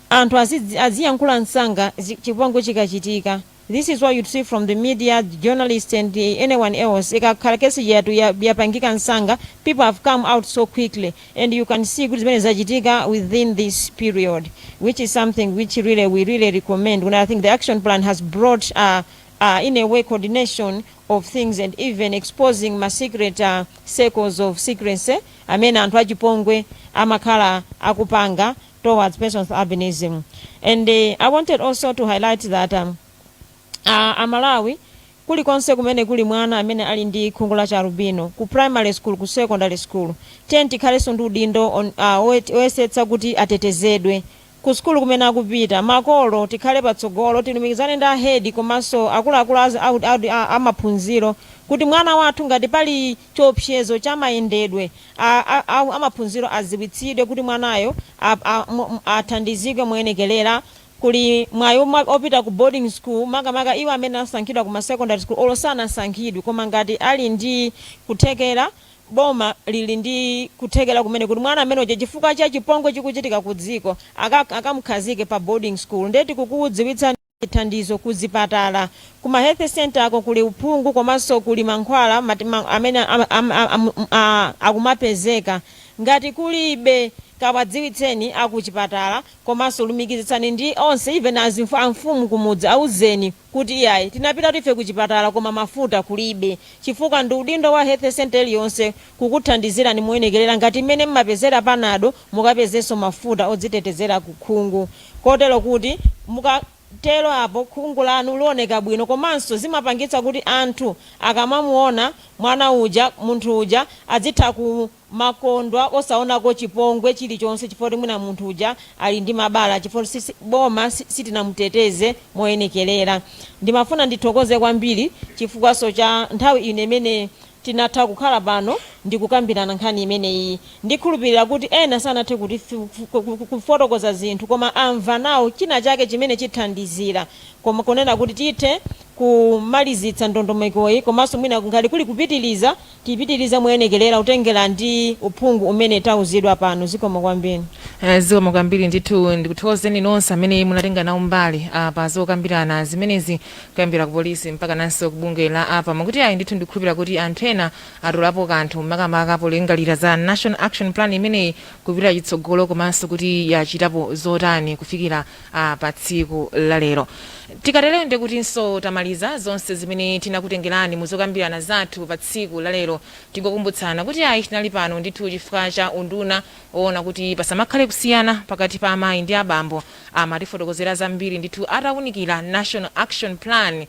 anthu aziyankhula nsanga chipongwe chikachitika. This is what you see from the media, the journalists, and anyone else. Yapangika nsanga, people have come out so quickly, and you can see good zachitika within this period, which is something which we really recommend. When I think the action plan has brought in a way coordination of things and even exposing my secret circles of secrecy. Anthu achipongwe amakhala akupanga towards persons with albinism. And I wanted also to highlight that Malawi kulikonse kumene kuli mwana amene ali ndi khungu la albino ku primary school ku secondary school tikhaleso ndi udindo oyesetsa kuti atetezedwe ku skulu kumene akupita. Makolo tikhale patsogolo tilumikizane ndi ahedi komanso akuluakulu amaphunziro kuti mwana wathu ngati pali chiopsezo cha mayendedwe amaphunziro aziwitsidwe kuti mwanayo athandizike moyenekerera. Kuli mwayo opita ku boarding school makamaka iwo amene asankhidwa ku secondary school olosana asankhidwe koma ngati ali ndi kuthekera boma lili ndi kuthekera kumene kuti mwana amene uja chifukwa cha chipongwe chikuchitika ku dziko akamukhazike pa boarding school. Ndeti kukudziwitsa thandizo kuzipatala kuma health center ako kuli uphungu komanso kuli mankhwala amene akumapezeka. Ngati kulibe kawadziwitseni akuchipatala komanso lumikizitsani ndi onse even amfumu kumudzi auzeni kuti iyayi tinapita tife kuchipatala koma mafuta kulibe chifukwa ndi udindo wa health center iliyonse kukuthandizirani moyenekerera ngati mmene mmapezera panado mukapezenso mafuta odzitetezera kukhungu kotero kuti telo apo khungu lanu lioneka bwino komanso zimapangitsa kuti anthu akamamuona mwana uja munthu uja adzitha ku makondwa osaonako chipongwe chilichonse chifukwa mwina munthu uja ali ndi mabala chifukwa boma sitinamuteteze moyenekerera. Ndimafuna ndithokoze kwambiri chifukwaso cha nthawi ine imene tinatha kukhala pano ndi kukambirana nkhani imeneyi. Ndikhulupirira kuti ena sanathe kuti kufotokoza zinthu koma amva nawo china chake chimene chithandizira koma kunena kuti tithe kumalizitsa ndondomekoyi komanso mwina ngati kuli kupitiliza tipitiliza moyenekerera kutengera ndi uphungu umene tauzidwa pano. Zikomo kwambiri. Zikomo kwambiri ndithu ndikuthokozeni nonse amene munatenga nawo mbali pa zokambirana zimenezi kuyambira ku polisi mpaka nanso kubunge la apa makuti ayi ndithu ndikhulupirira kuti anthu ena atolapo kanthu makamaka polingalira za National Action Plan imeneyi kupita chitsogolo komanso kuti yachitapo zotani kufikira pa tsiku la lero. Tikatero ndi kutinso tamaliza zonse zimene tinakutengerani muzokambirana zathu pa tsiku la lero. Tingokumbutsana kuti ayi tinali pano ndithu chifukwa cha unduna oona kuti pasamakhale kusiyana pakati pa amayi ndi abambo amatifotokozera zambiri ndithu atawunikira National Action Plan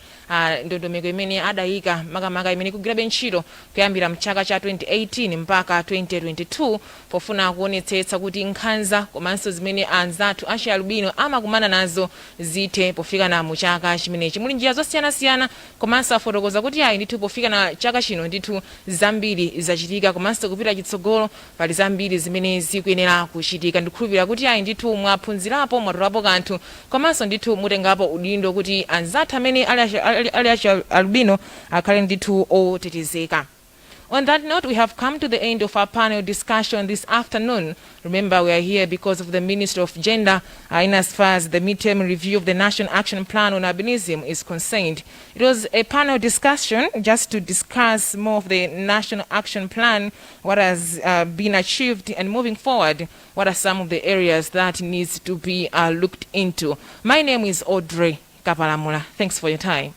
ndondomeko imene adayika makamaka imene kugwirabe ntchito kuyambira mchaka cha 2018 mpaka 2022 pofuna kuonetsetsa kuti nkhanza komanso zimene anzathu achi albino amakumana nazo zithe pofika na muchaka chimenechi. Muli njira zosiyanasiyana komanso afotokoza kuti ayi ndithu pofika na chaka chino ndithu zambiri zachitika komanso kupita chitsogolo pali zambiri zimene zikuyenera kuchitika. Ndikhulupirira kuti ayi ndithu mwaphunzirapo mwatolapo kanthu komanso ndithu mutengapo udindo kuti anzathu amene ali achi albino akhale ndithu otetezeka. On that note, we have come to the end of our panel discussion this afternoon. Remember, we are here because of the Ministry of Gender in as far as the midterm review of the National Action Plan on Albinism is concerned. It was a panel discussion just to discuss more of the National Action Plan, what has been achieved, and moving forward, what are some of the areas that needs to be looked into. My name is Audrey Kapalamula. Thanks for your time.